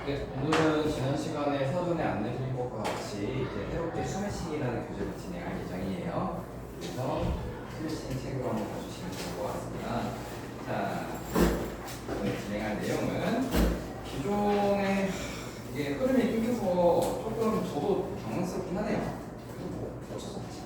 네, 오늘은 지난 시간에 사전에 안내드린 것과 같이 이제 새롭게 스매싱이라는 교재를 진행할 예정이에요. 그래서 스매싱 책으로 한번 봐주시면 좋을 것 같습니다. 자, 오늘 진행할 내용은 기존에 이게 흐름이 끊겨서 조금 저도 당황스럽긴 하네요. 그래도 뭐 어쩔 수 없지.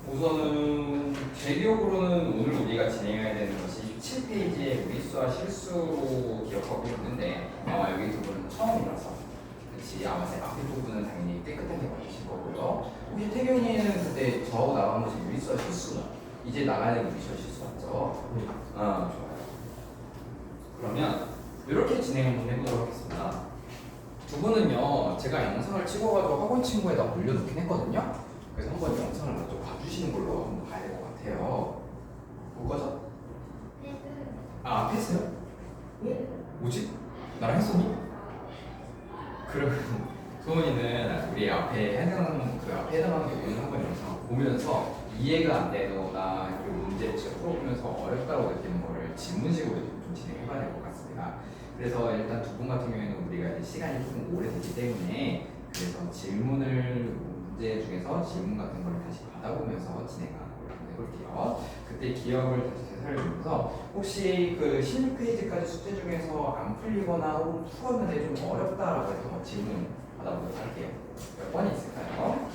우선은 제 기억으로는 오늘 우리가 진행해야 되는 것이 17페이지의 무리수와 실수로 기억하고 있는데 아마 여기 두 분은 처음이라서 그치 아마 제 앞에 부분은 당연히 깨끗하게 맞으실 거고요. 혹시 태경이는 그때 저하고 나간 것이 무리수와 실수는 이제 나가야 되는 무리수와 실수 맞죠? 좋아요. 그러면 이렇게 진행 한번 해보도록 하겠습니다. 두 분은요 제가 영상을 찍어가지고 학원 친구에다 올려놓긴 했거든요. 그래서 한번 영상을 먼저 봐주시는 걸로 한번 봐야 될 것 같아요. 볼 거죠? 아, 패스요? 뭐지? 나랑 했었니? 그러면 소은이는 우리 앞에 해당하는 그 앞에 해당하는 부분을 한번 영상을 보면서 이해가 안 되거나 그 문제를 직접 풀어보면서 어렵다고 느끼는 거를 질문식으로 좀 진행해봐야 될 것 같습니다. 그래서 일단 두 분 같은 경우에는 우리가 이제 시간이 조금 오래됐기 때문에 그래서 질문을 문제 중에서 질문 같은 걸 다시 받아보면서 진행하는 걸 한번 해볼게요. 그때 기억을 다시 되살려보면서 혹시 그 16페이지까지 숙제 중에서 안 풀리거나 혹은 풀었는데 좀 어렵다라고 해서 질문 받아보도록 할게요. 몇 번이 있을까요?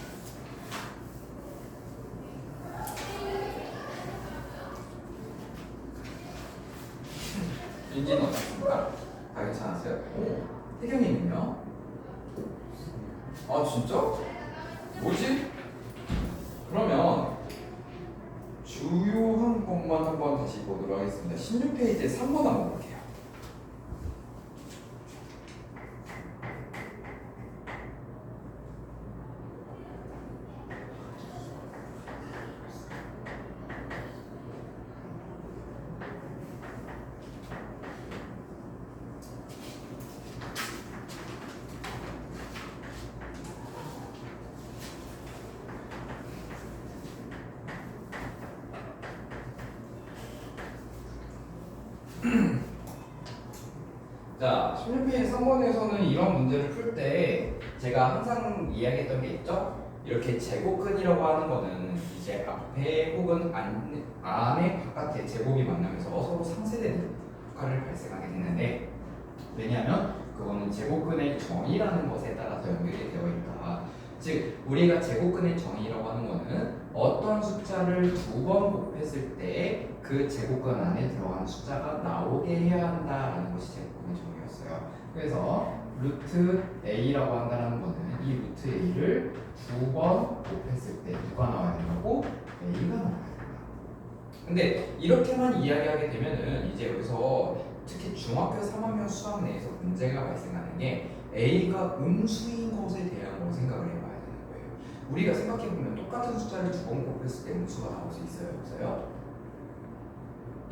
윤지는 어떻습니까? 다 괜찮았어요? 태경님은요? 아 진짜? 뭐지? 그러면 주요한 것만 한번 다시 보도록 하겠습니다. 16페이지에 3번 한번 볼게요. 자, 16페이지 3번에서는 이런 문제를 풀 때 제가 항상 이야기했던 게 있죠? 이렇게 제곱근이라고 하는 거는 이제 앞에 혹은 안에 바깥에 제곱이 만나면서 서로 상쇄되는 효과를 발생하게 되는데 왜냐하면 그거는 제곱근의 정의라는 것에 따라서 연결이 되어 있다. 즉 우리가 제곱근의 정의라고 하는 거는 어떤 숫자를 두 번 곱했을 때 그 제곱근 안에 들어가는 숫자가 나오게 해야 한다라는 것이 제곱근의 정의였어요. 그래서 루트 a라고 한다는 거는 이 루트 a를 두 번 곱했을 때 누가 나와야 된다고? a가 나와야 된다. 근데 이렇게만 이야기하게 되면은 이제 여기서 특히 중학교 3학년 수학 내에서 문제가 발생하는 게 a가 음수인 것에 대한 걸 생각을 해봐야 되는 거예요. 우리가 생각해보면 똑같은 숫자를 두 번 곱했을 때 음수가 나올 수 있어요? 없어요?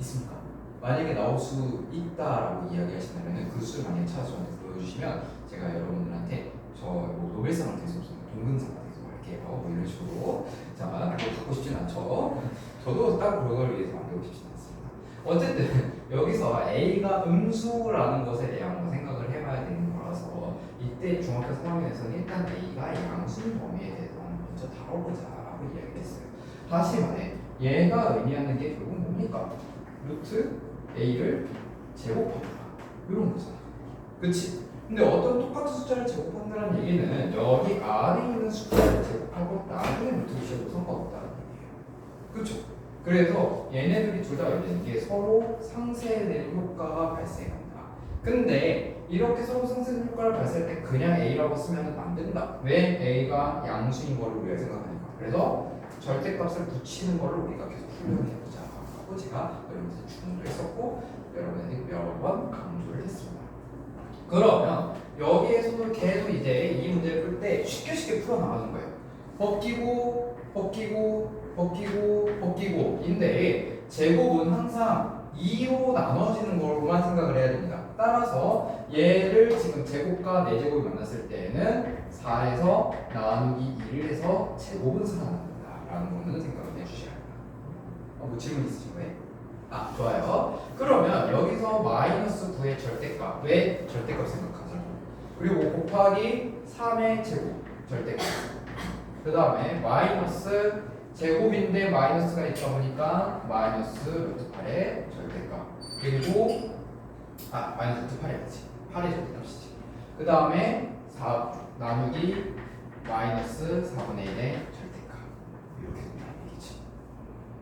있습니까? 만약에 나올 수 있다라고 이야기하신다면 그 수를 만약에 찾아서 저한테 보여주시면 제가 여러분들한테 뭐 노벨상을 드릴 수 없으면 동근상을 드리도록 할게요. 뭐 이런 식으로. 자, 그거 갖고 싶진 않죠. 저도 딱 그걸 위해서 만들고 싶진 않습니다. 어쨌든 여기서 A가 음수라는 것에 대한 생각을 해봐야 되는 거라서 이때 중학교 3학년에서는 일단 A가 양수인 범위에 대해서 먼저 다뤄보자라고 이야기했어요. 다시 말해 얘가 의미하는 게 결국 뭡니까? 루트 A를 제곱한다 이런 거잖아. 그치? 근데 어떤 똑같은 숫자를 제곱한다는 얘기는 여기 안에 있는 숫자를 제곱하고 나중에 루트 붙여도 상관없다는 얘기예요. 그쵸? 그래서 얘네들이 둘 다 열리는 게 서로 상쇄되는 효과가 발생한다. 근데 이렇게 서로 상쇄되는 효과를 발생할 때 그냥 A라고 쓰면 안 된다. 왜? A가 양수인 걸 우리가 생각하니까. 그래서 절대값을 붙이는 걸 우리가 계속 훈련해보자 하고 제가 여러분한테 주문을 했었고 여러분에게 여러 번 강조를 했습니다. 그러면 여기에서도 계속 이제 이 문제를 풀 때 쉽게 풀어나가는 거예요. 벗기고 벗기고인데 제곱은 항상 2로 나눠지는 걸로만 생각을 해야 됩니다. 따라서 얘를 지금 제곱과 4제곱이 만났을 때에는 4에서 나누기 1을 해서 제곱은 살아난다 라는 거는 생각을 해주셔야 합니다. 뭐 질문 있으신 거예요? 아, 좋아요. 그러면 여기서 마이너스 9의 절대값, 왜 절대값 생각하죠? 그리고 곱하기 3의 제곱, 절대값. 그 다음에 마이너스 제곱인데 마이너스가 있다 보니까 마이너스 루트 8의 절대값. 그리고 마이너스 루트 8이었지. 8의 절대값이지. 그 다음에 4 나누기 마이너스 4분의 1의 절대값. 이렇게 된다는 얘기지.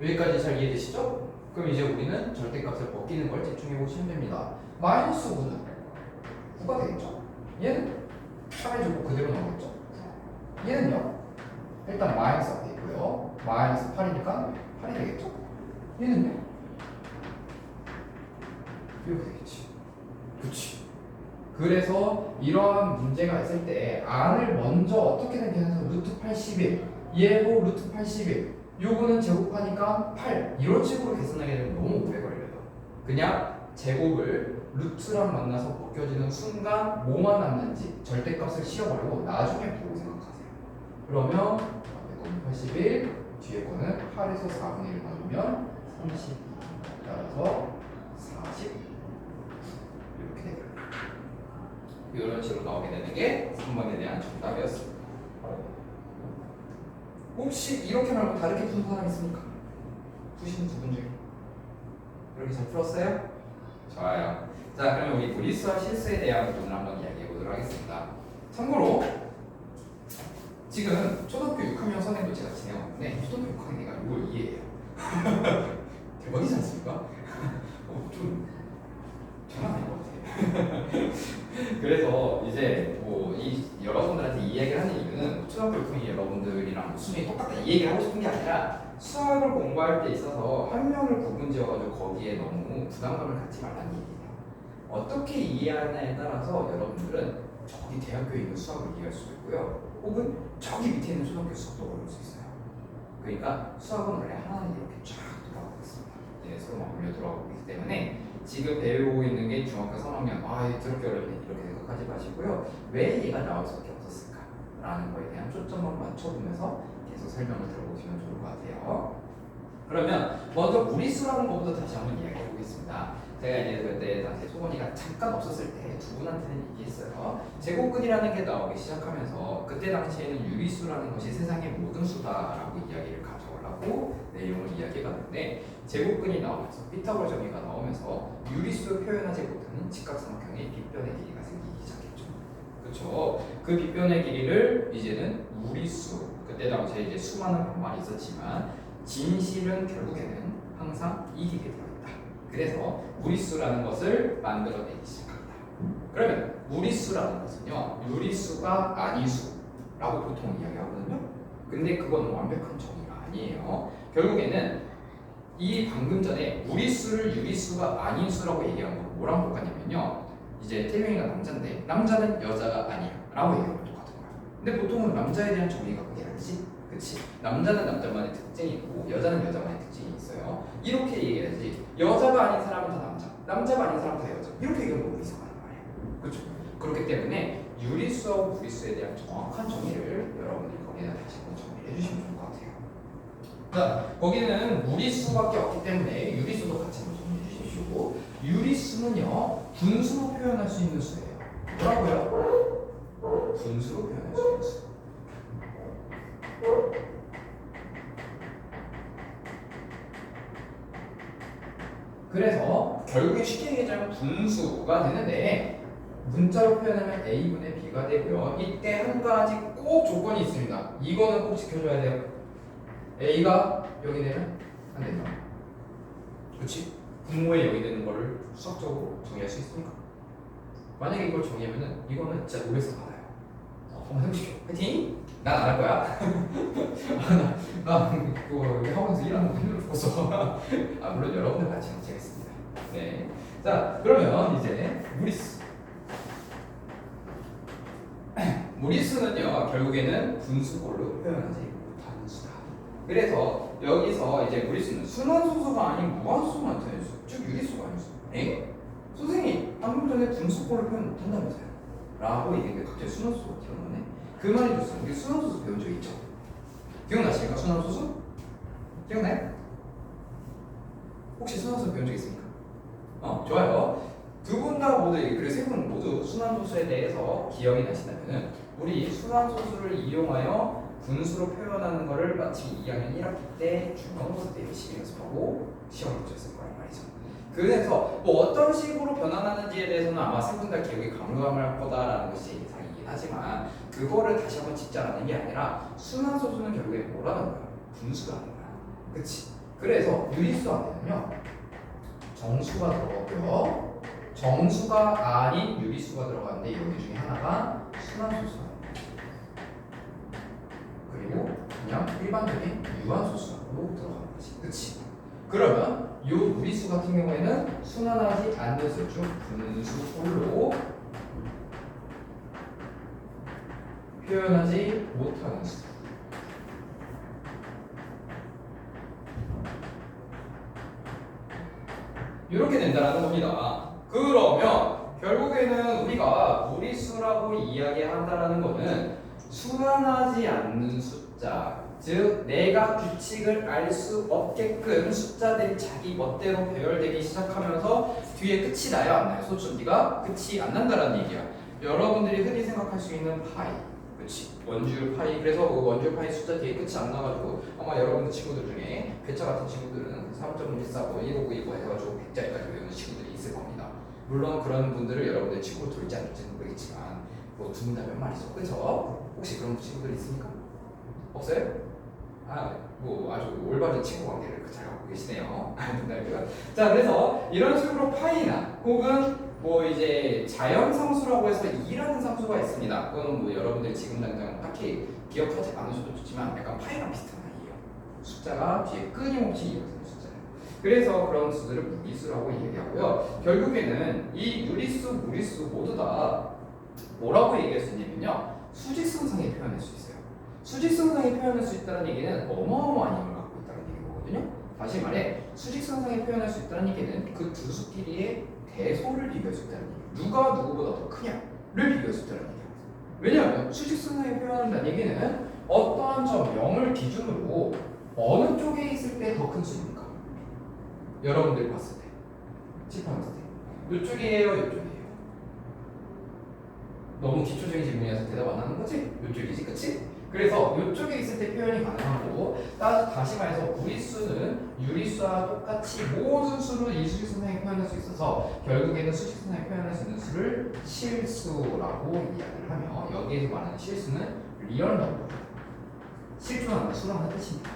여기까지 잘 이해되시죠? 그럼 이제 우리는 절대값을 벗기는 걸 집중해 보시면 됩니다. 마이너스 9는 9가 되겠죠? 얘는 3의 제곱 그대로 나오겠죠? 얘는요? 일단 마이너스 앞에 있고요. 마이너스 8이니까 8이 되겠죠? 얘는요? 이렇게 되겠지. 그치. 그래서 이러한 문제가 있을 때 R을 먼저 어떻게든 계산해서 루트 81 얘도 루트 81 요거는 제곱하니까 8 이런 식으로 계산하게 되면 너무 오래 걸려요. 그냥 제곱을 루트랑 만나서 벗겨지는 순간 뭐만 남는지 절대값을 씌워버리고 나중에 보고 생각하세요. 그러면 앞에 거는 81 뒤에 거는 8에서 4분의 1 나누면 32 따라서 40 이렇게 되고요. 이런 식으로 나오게 되는 게 3번에 대한 정답이었습니다. 혹시 이렇게 말고 다르게 푼 사람 있습니까? 푸시는 두 분 중에 이렇게 잘 풀었어요? 좋아요. 자, 그러면 우리 무리수와 실수에 대한 부분을 한번 이야기해 보도록 하겠습니다. 참고로 지금 초등학교 6학년 선행도 제가 진행하는데 초등학교 6학년 애가 이걸 이해해요. 대박이지 않습니까? 좀 장난 아닌 것 같아요. 그래서 이제 이 여러분들한테 이 얘기를 하는 이유는 초등학교 6학년 여러분들이랑 수준이 똑같다 이 얘기를 하고 싶은 게 아니라 수학을 공부할 때 있어서 한 명을 구분 지어가지고 거기에 너무 부담감을 갖지 말라는 얘기예요. 어떻게 이해하느냐에 따라서 여러분들은 저기 대학교에 있는 수학을 이해할 수도 있고요. 혹은 저기 밑에 있는 초등학교 수학도 어려울 수 있어요. 그러니까 수학은 원래 하나는 이렇게 쫙 돌아가고 있습니다. 예, 서로 맞물려 돌아가고 있기 때문에 지금 배우고 있는 게 중학교 3학년 더럽게 어렵네 이렇게 생각하지 마시고요. 왜 얘가 나올 수밖에 없었을까? 라는 거에 대한 초점만 맞춰보면서 계속 설명을 들어보시면 좋을 것 같아요. 그러면 먼저 무리수라는 것부터 다시 한번 이야기해 보겠습니다. 제가 이제 그때 당시 소건이가 잠깐 없었을 때 두 분한테는 얘기했어요. 제곱근이라는 게 나오기 시작하면서 그때 당시에는 유리수라는 것이 세상의 모든 수다라고 이야기를 가져오려고 내용을 이야기해봤는데 제곱근이 나오면서 피타고라 정의가 나오면서 유리수를 표현하지 못하는 직각삼각형의 빗변의 길이가 생기기 시작했죠. 그렇죠? 그 빗변의 길이를 이제는 무리수 그때 당시에 이제 수많은 반말이 있었지만 진실은 결국에는 항상 이기게 되어 있다. 그래서 무리수라는 것을 만들어내기 시작합니다. 그러면 무리수라는 것은요 유리수가 아닌 수라고 보통 이야기하거든요. 근데 그건 완벽한 정의가 아니에요. 결국에는 이 방금 전에 무리수를 유리수가 아닌 수라고 얘기한 거 뭐랑 똑같냐면요. 이제 태명이가 남자인데 남자는 여자가 아니야 라고 얘기하면 똑같은 거야. 근데 보통은 남자에 대한 정의가 그게 아니지. 그치? 남자는 남자만의 특징이 있고 여자는 여자만의 특징이 있어요. 이렇게 얘기해야지. 여자가 아닌 사람은 다 남자, 남자가 아닌 사람은 다 여자. 이렇게 얘기하면 너무 이상하단 말이에요. 그렇죠? 그렇기 때문에 유리수하고 무리수에 대한 정확한 정의를 여러분들이 거기에다 다시 한번 정리해 주시면 좋을 것 같아요. 자, 거기는 무리수밖에 없기 때문에 유리수도 같이 한번 정리해 주십시오. 유리수는요 분수로 표현할 수 있는 수예요. 뭐라고요? 분수로 표현할 수 있는 수. 그래서 결국에 쉽게 얘기하자면 분수가 되는데 문자로 표현하면 a분의 b가 되고요. 이때 한 가지 꼭 조건이 있습니다. 이거는 꼭 지켜줘야 돼요. a가 여기 되면 안 된다. 그렇지? 분모에 여기 되는 거를 수학적으로 정의할 수 있습니까? 만약에 이걸 정의하면은 이거는 진짜 노래에서 받아요. 한번 해보시죠. 화이팅! 난 안 할 거야. 나 그거 학원에서 일하는 거 힘들어 죽겠어. 물론 여러분들 같이 하겠습니다. 네. 자, 그러면 이제 무리수. 무리수는요 결국에는 분수꼴로 표현하지 못하는 수다. 그래서 여기서 이제 무리수는 순환소수가 아닌 무한소수만 나타낼 수, 즉 유리수가 아니죠. 에? 선생님 방금 전에 분수꼴로 표현 못한다면서요? 라고 얘기했는데 갑자기 순환소수가 튀어나오네. 그 말이 좋습니다. 우리 순환소수 배운 적 있죠? 기억나십니까? 순환소수? 기억나요? 혹시 순환소수 배운 적 있습니까? 좋아요. 두 분 다 모두, 그리고 세 분 모두 순환소수에 대해서 기억이 나신다면은 우리 순환소수를 이용하여 분수로 표현하는 거를 마침 2학년 1학기 때 중간고사 때 열심히 연습하고 시험을 붙였을 거란 말이죠. 그래서 뭐 어떤 식으로 변환하는지에 대해서는 아마 세 분 다 기억이 가물가물할 거다라는 것이 예상이긴 하지만 그거를 다시 한번 진짜라는 게 아니라 순환소수는 결국에 뭐라는 거야? 분수라는 거야. 그치? 그래서 유리수 안에는요 정수가 들어갔고요 정수가 아닌 유리수가 들어가는데 여기 중에 하나가 순환소수가 그리고 그냥 일반적인 유한소수로 들어가는 거지. 그치? 그러면 이 무리수 같은 경우에는 순환하지 않는 수, 즉 분수꼴로 표현하지 못하는 수. 이렇게 된다는 겁니다. 그러면 결국에는 우리가 무리수라고 이야기한다는 것은 순환하지 않는 숫자, 즉 내가 규칙을 알 수 없게끔 숫자들이 자기 멋대로 배열되기 시작하면서 뒤에 끝이 나요 안 나요? 소수비가 끝이 안 난다는 얘기야. 여러분들이 흔히 생각할 수 있는 파이, 그치? 원주율 파이. 그래서 그 원주율 파이 숫자 뒤에 끝이 안 나가지고 아마 여러분들 친구들 중에 괴짜 같은 친구들은 3.14, 15929 해가지고 100자리까지 외우는 친구들이 있을 겁니다. 물론 그런 분들을 여러분들 친구로 돌지 않을지는 모르겠지만 뭐 두문다면 말이죠. 그쵸? 혹시 그런 친구들 있습니까? 없어요? 뭐 아주 올바른 친구 관계를 잘 갖고 계시네요. 자, 그래서 이런 식으로 파이나 혹은 뭐 이제 자연상수라고 해서 2라는 상수가 있습니다. 그건 뭐 여러분들 지금 당장 딱히 기억하지 않으셔도 좋지만 약간 파이랑 비슷한 아이예요. 숫자가 뒤에 끊임없이 이어지는 숫자예요. 그래서 그런 수들을 무리수라고 얘기하고요. 결국에는 이 유리수, 무리수 모두 다 뭐라고 얘기할 수 있냐면요. 수직선상에 표현할 수 있어요. 수직선상에 표현할 수 있다는 얘기는 어마어마한 힘을 갖고 있다는 얘기거든요. 다시 말해 수직선상에 표현할 수 있다는 얘기는 그 두 수끼리의 대소를 비교할 수 있다는 얘기예요. 누가 누구보다 더 크냐를 비교할 수 있다는 얘기예요. 왜냐하면 수직선상에 표현한다는 얘기는 어떠한 점 0을 기준으로 어느 쪽에 있을 때 더 큰 수입니까? 여러분들이 봤을 때 칠판했을 때 이쪽이에요 이쪽이에요? 너무 기초적인 질문이라서 대답 안 하는 거지? 이쪽이지 그치? 그래서 이쪽에 있을 때 표현이 가능하고 다시 말해서 무리수는 유리수와 똑같이 모든 수를 이 수직선상에 표현할 수 있어서 결국에는 수직선상에 표현할 수 있는 수를 실수라고 이야기를 하며 여기에서 말하는 실수는 리얼 넘버 실존하는 수라는 뜻입니다.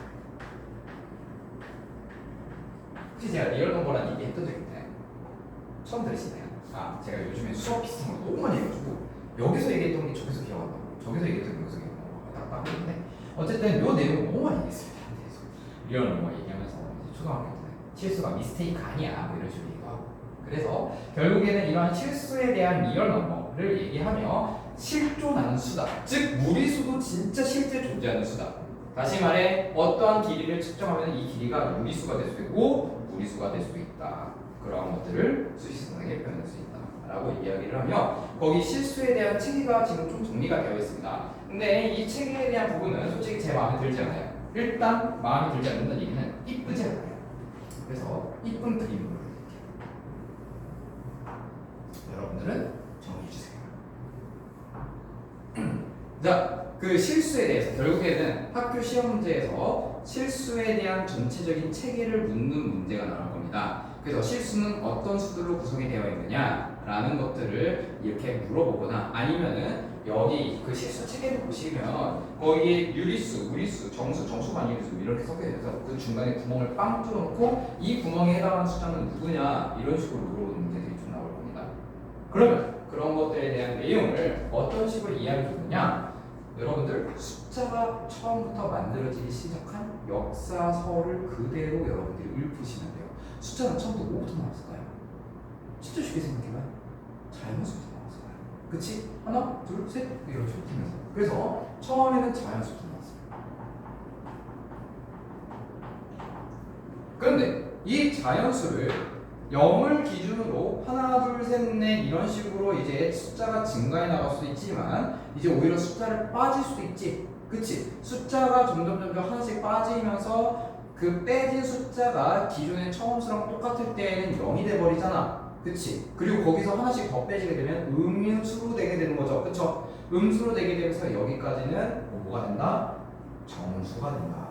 혹시 제가 리얼 넘버라는 얘기 했던 적 있나요? 처음 들으시나요? 제가 요즘에 수업 비슷한 걸 너무 많이 해가지고 여기서 얘기했던 게 저기서 기억 안 나고 저기서 얘기했던 게 여기서 기억 안 나고 딱딱 했는데 어쨌든 요 내용을 너무 많이 얘기했습니다. 리얼 넘버 얘기하면서 초등학교 때 실수가 미스테이크 아니야 뭐 이런 식으로 얘기하고 그래서 결국에는 이러한 실수에 대한 리얼 넘버를 얘기하며 실존하는 수다 즉 무리수도 진짜 실제 존재하는 수다. 다시 말해 어떠한 길이를 측정하면 이 길이가 무리수가 될 수도 있고 무리수가 될 수도 있다. 그러한 것들을 수직선상에 표현할 수 있다 라고 이야기를 하며 거기 실수에 대한 체계가 지금 좀 정리가 되어 있습니다. 근데 이 체계에 대한 부분은 솔직히 제 마음에 들지 않아요. 일단 마음에 들지 않는다는 얘기는 이쁘지 않아요. 그래서 이쁜 그림으로 여러분들은 정리해주세요. 자, 그 실수에 대해서 결국에는 학교 시험 문제에서 실수에 대한 전체적인 체계를 묻는 문제가 나올 겁니다. 그래서 실수는 어떤 수들로 구성이 되어 있느냐라는 것들을 이렇게 물어보거나 아니면은 여기 그 실수 체계를 보시면 거기에 유리수, 무리수, 정수, 정수가 아닌 유리수 이렇게 섞여 있어서 그 중간에 구멍을 빵 뚫어놓고 이 구멍에 해당하는 숫자는 누구냐 이런 식으로 물어보는 문제들이 좀 나올 겁니다. 그러면 그런 것들에 대한 내용을 어떤 식으로 이해하면 좋느냐? 여러분들 숫자가 처음부터 만들어지기 시작한 역사서를 그대로 여러분들이 읊으시면 돼요. 숫자는 처음부터 뭐부터 나왔을까요? 진짜 쉽게 생각해봐요. 자연수부터 나왔을까요? 그치? 하나, 둘, 셋 이렇게 훑으면서 그래서 처음에는 자연수부터 나왔어요. 그런데 이 자연수를 0을 기준으로 하나, 둘, 셋, 넷 이런 식으로 이제 숫자가 증가해 나갈 수도 있지만 이제 오히려 숫자를 빠질 수도 있지. 그치? 숫자가 점점 하나씩 빠지면서 그 빼진 숫자가 기존의 처음수랑 똑같을 때에는 0이 돼버리잖아. 그치? 그리고 거기서 하나씩 더 빼지게 되면 음수로 되게 되는 거죠. 그쵸? 음수로 되게 되면서 여기까지는 뭐가 된다? 정수가 된다.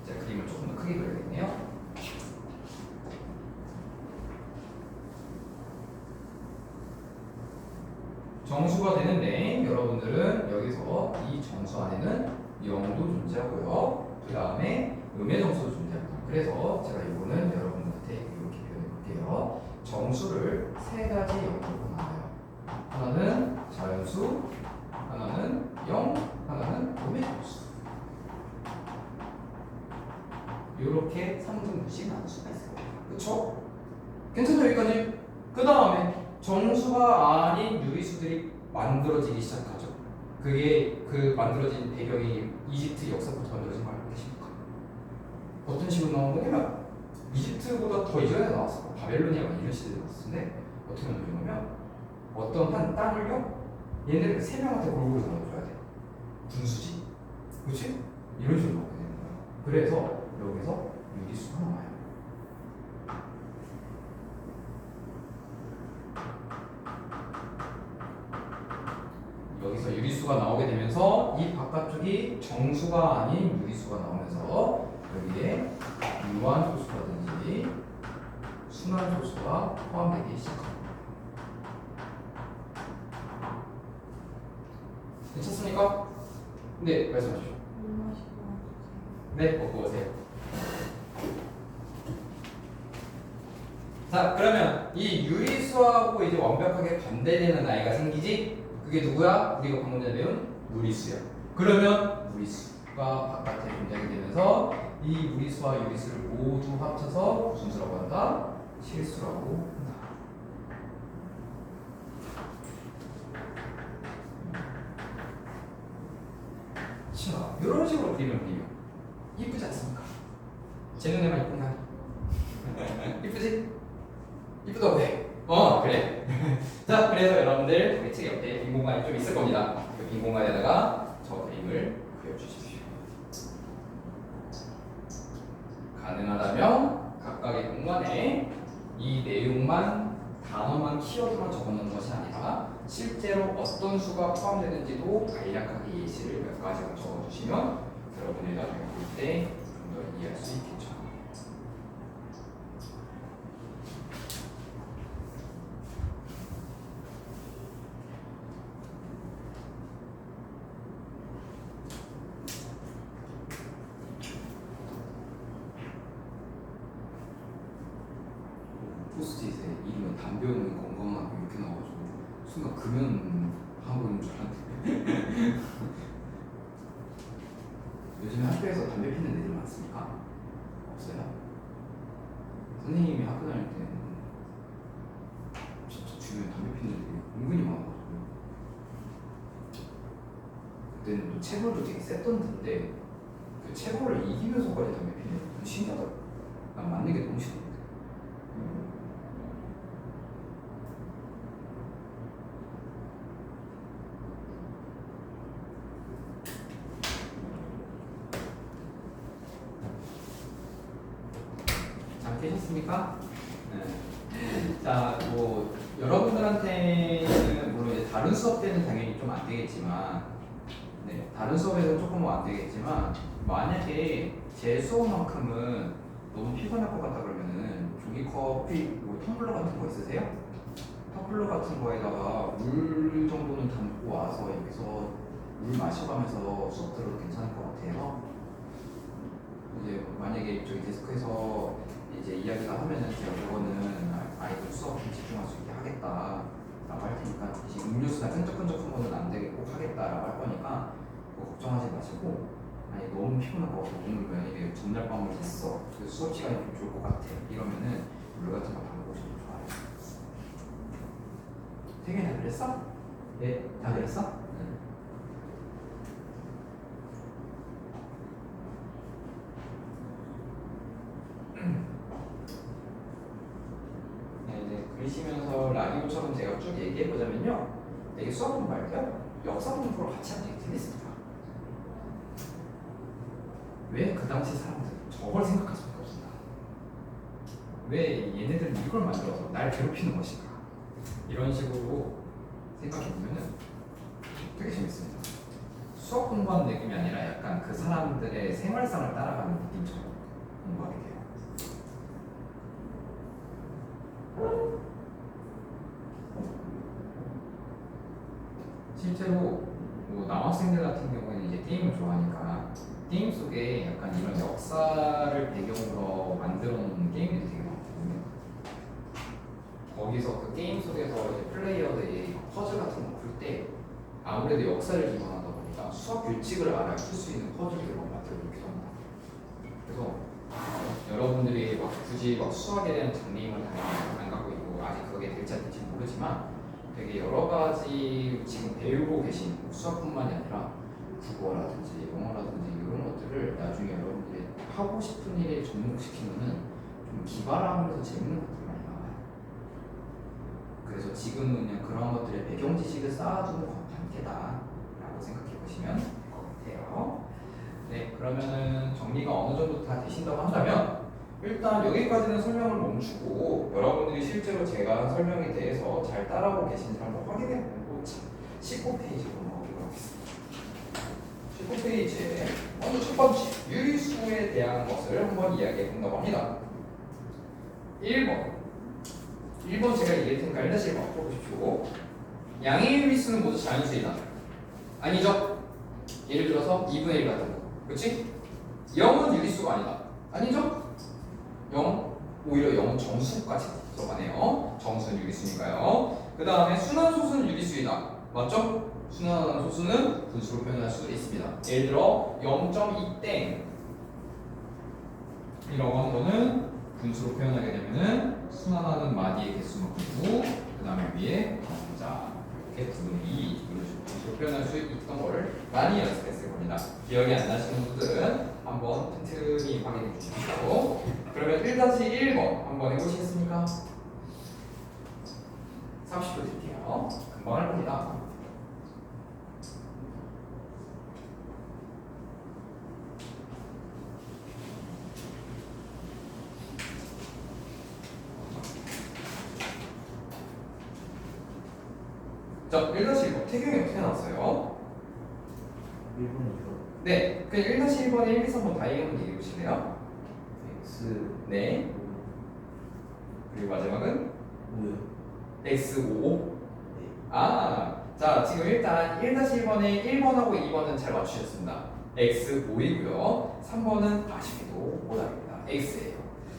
자, 그림을 조금 더 크게 그려야겠네요. 정수가 되는데 여러분들은 여기서 이 정수 안에는 0도 존재하고요. 그 다음에 음의 정수도 존재합니다. 그래서 제가 이거는 여러분한테 이렇게 표현해 볼게요. 정수를 세 가지 영역으로 나눠요. 하나는 자연수, 하나는 0, 하나는 음의 정수. 이렇게 3등분씩 나눌 수가 있어요. 그쵸? 괜찮죠? 여기까지? 그 다음에 정수가 아닌 유리수들이 만들어지기 시작하죠. 그게 그 만들어진 배경이 이집트 역사부터 만들어진 걸 알고 계십니까? 어떤 식으로 나온 거냐면 이집트보다 더 이전에 나왔어. 바벨로니아가 이런 시대에 나왔는데 어떻게 만들어지냐면 어떤 한 땅을요 얘네들 세 명한테 골고루 나눠줘야 돼. 분수지. 그렇지? 이런 식으로 나오게 되는 거야. 그래서 여기서 유리수가 나와요. 여기서 유리수가 나오게 되면서 이 바깥쪽이 정수가 아닌 유리수가 나오면서 여기에 유한소수라든지 순환소수가 포함되기 시작합니다. 괜찮습니까? 네, 말씀하시죠. 네, 먹고 오세요. 자, 그러면 이 유리수하고 이제 완벽하게 반대되는 아이가 생기지? 그게 누구야? 우리가 방금 전에 배운 무리수야. 그러면 무리수가 바깥에 존재하게 되면서 이 무리수와 유리수를 모두 합쳐서 무슨 수라고 한다? 실수라고 한다. 자, 이런 식으로 그림을 그리면 이쁘지 않습니까? 제 눈에만 이쁜가? 이쁘지? 이쁘다고 해. 그래. 자, 그래서 여러분들 우리 책 옆에 빈 공간이 좀 있을 겁니다. 그 빈 공간에다가 저 그림을 그려주십시오. 가능하다면 각각의 공간에 이 내용만 단어만 키워드만 적어놓는 것이 아니라 실제로 어떤 수가 포함되는지도 간략하게 예시를 몇 가지만 적어주시면 여러분이 나중에 볼 때 좀 더 이해할 수 있겠죠. 포스트잇에 이름은 담배 없는 건강하고 이렇게 나와가지고 순간 금연하고 있는 줄 알았는데 요즘에 학교에서 담배 피는 애들 많습니까? 없어요? 선생님이 학교 다닐 때는 진짜 주변에 담배 피는 애들이 은근히 많아가지고 그때는 또 체벌도 되게 셌던 텐데 그 체벌을 이기면서까지 담배 피는 애들 신기하더라고. 난 맞는 게 너무 싫어. 되셨습니까? 네. 자, 뭐 여러분들한테는 물론 이제 다른 수업 때는 당연히 좀 안 되겠지만, 네, 다른 수업에서 조금 뭐 안 되겠지만, 만약에 제 수업만큼은 너무 피곤할 것 같다 그러면은 종이컵, 뭐 텀블러 같은 거 있으세요? 텀블러 같은 거에다가 물 정도는 담고 와서 여기서 물 마셔가면서 수업 들어도 괜찮을 것 같아요. 이제 만약에 저기 데스크에서 이제 이야기가 하면은 제가 그거는 아이들 수업 좀 집중할 수 있게 하겠다라고 할 테니까 이제 음료수나 끈적끈적한 거는 안 되게 꼭 하겠다라고 할 거니까 그거 걱정하지 마시고 아니 너무 피곤할 것 같아 오늘 만약에 전날 밤을 샜어 그 수업 시간이 좀 좋을 것 같아 이러면은 물 같은 거 담궈보시면 좋아요. 태균이 다 그랬어? 네, 다 그랬어? 쭉 얘기해보자면요. 되게 수학 공부할 때요. 역사 공부를 같이 하면 되게 재밌습니다. 왜 그 당시 사람들 저걸 생각할 수밖에 없었나? 왜 얘네들은 이걸 만들어서 날 괴롭히는 것인가? 이런 식으로 생각해보면은 되게 재밌습니다. 수학 공부하는 느낌이 아니라 약간 그 사람들의 생활상을 따라가는 느낌처럼 공부하게 돼요. 실제로 뭐 남학생들 같은 경우에는 이제 게임을 좋아하니까 게임 속에 약간 이런 역사를 배경으로 만들어 놓은 게임들이 되게 많거든요. 거기서 그 게임 속에서 이제 플레이어들이 퍼즐 같은 거 풀 때 아무래도 역사를 기반하다 보니까 수학 규칙을 알아야 풀 수 있는 퍼즐들을 만들어 놓기도 합니다. 그래서 여러분들이 막 굳이 막 수학에 대한 장님을 안 갖고 있고 아직 그게 될지 안 될지 모르지만 되게 여러 가지 지금 배우고 계신 수학뿐만이 아니라 국어라든지 영어라든지 이런 것들을 나중에 여러분들이 하고 싶은 일에 접목시키면은 좀 기발하면서 재밌는 것들이 많이 나와요. 그래서 지금은 그냥 그런 것들의 배경 지식을 쌓아두는 단계다라고 생각해 보시면 될 것 같아요. 네, 그러면은 정리가 어느 정도 다 되신다고 한다면 일단 여기까지는 설명을 멈추고 여러분들이 실제로 제가 한 설명에 대해서 잘 따라오고 계신지 한번 확인해보고 19페이지로 넘어가도록 하겠습니다. 19페이지에 먼저 첫 번째 유리수에 대한 것을 한번 이야기해 본다고 합니다. 1번 제가 얘기할 테니까 1-1번 풀어보십시오. 양의 유리수는 모두 자연수이다. 아니죠? 예를 들어서 2분의 1 같은 거 그렇지? 0은 유리수가 아니다. 아니죠? 0, 오히려 0은 정수까지 들어가네요. 정수는 유리수니까요. 그 다음에 순환소수는 유리수이다. 맞죠? 순환하는 소수는 분수로 표현할 수도 있습니다. 예를 들어 0.2땡 이라고 하는 거는 분수로 표현하게 되면은 순환하는 마디의 개수만큼이고 그 다음에 위에 정자 이렇게 2분의 2 이런 식으로 분수로 표현할 수 있던 거를 많이 연습했을 겁니다. 기억이 안 나시는 분들은 한번 튼튼히 확인해 주십시오. 그러면 1-1번 한번 해보시겠습니까? 30초 드릴게요. 금방 할 겁니다. 자, 1-1번 태경이 어떻게 나왔어요? 1번이죠. 네, 그냥 1-1번에 1, 2, 3번 다 얘기하면 얘기해 보실래요? X 네. 그리고 마지막은 5요. X5. 네. 아, 자, 지금 일단 1-1번에 1번하고 2번은 잘 맞추셨습니다. X5이고요. 3번은 아쉽게도 오답입니다. X예요.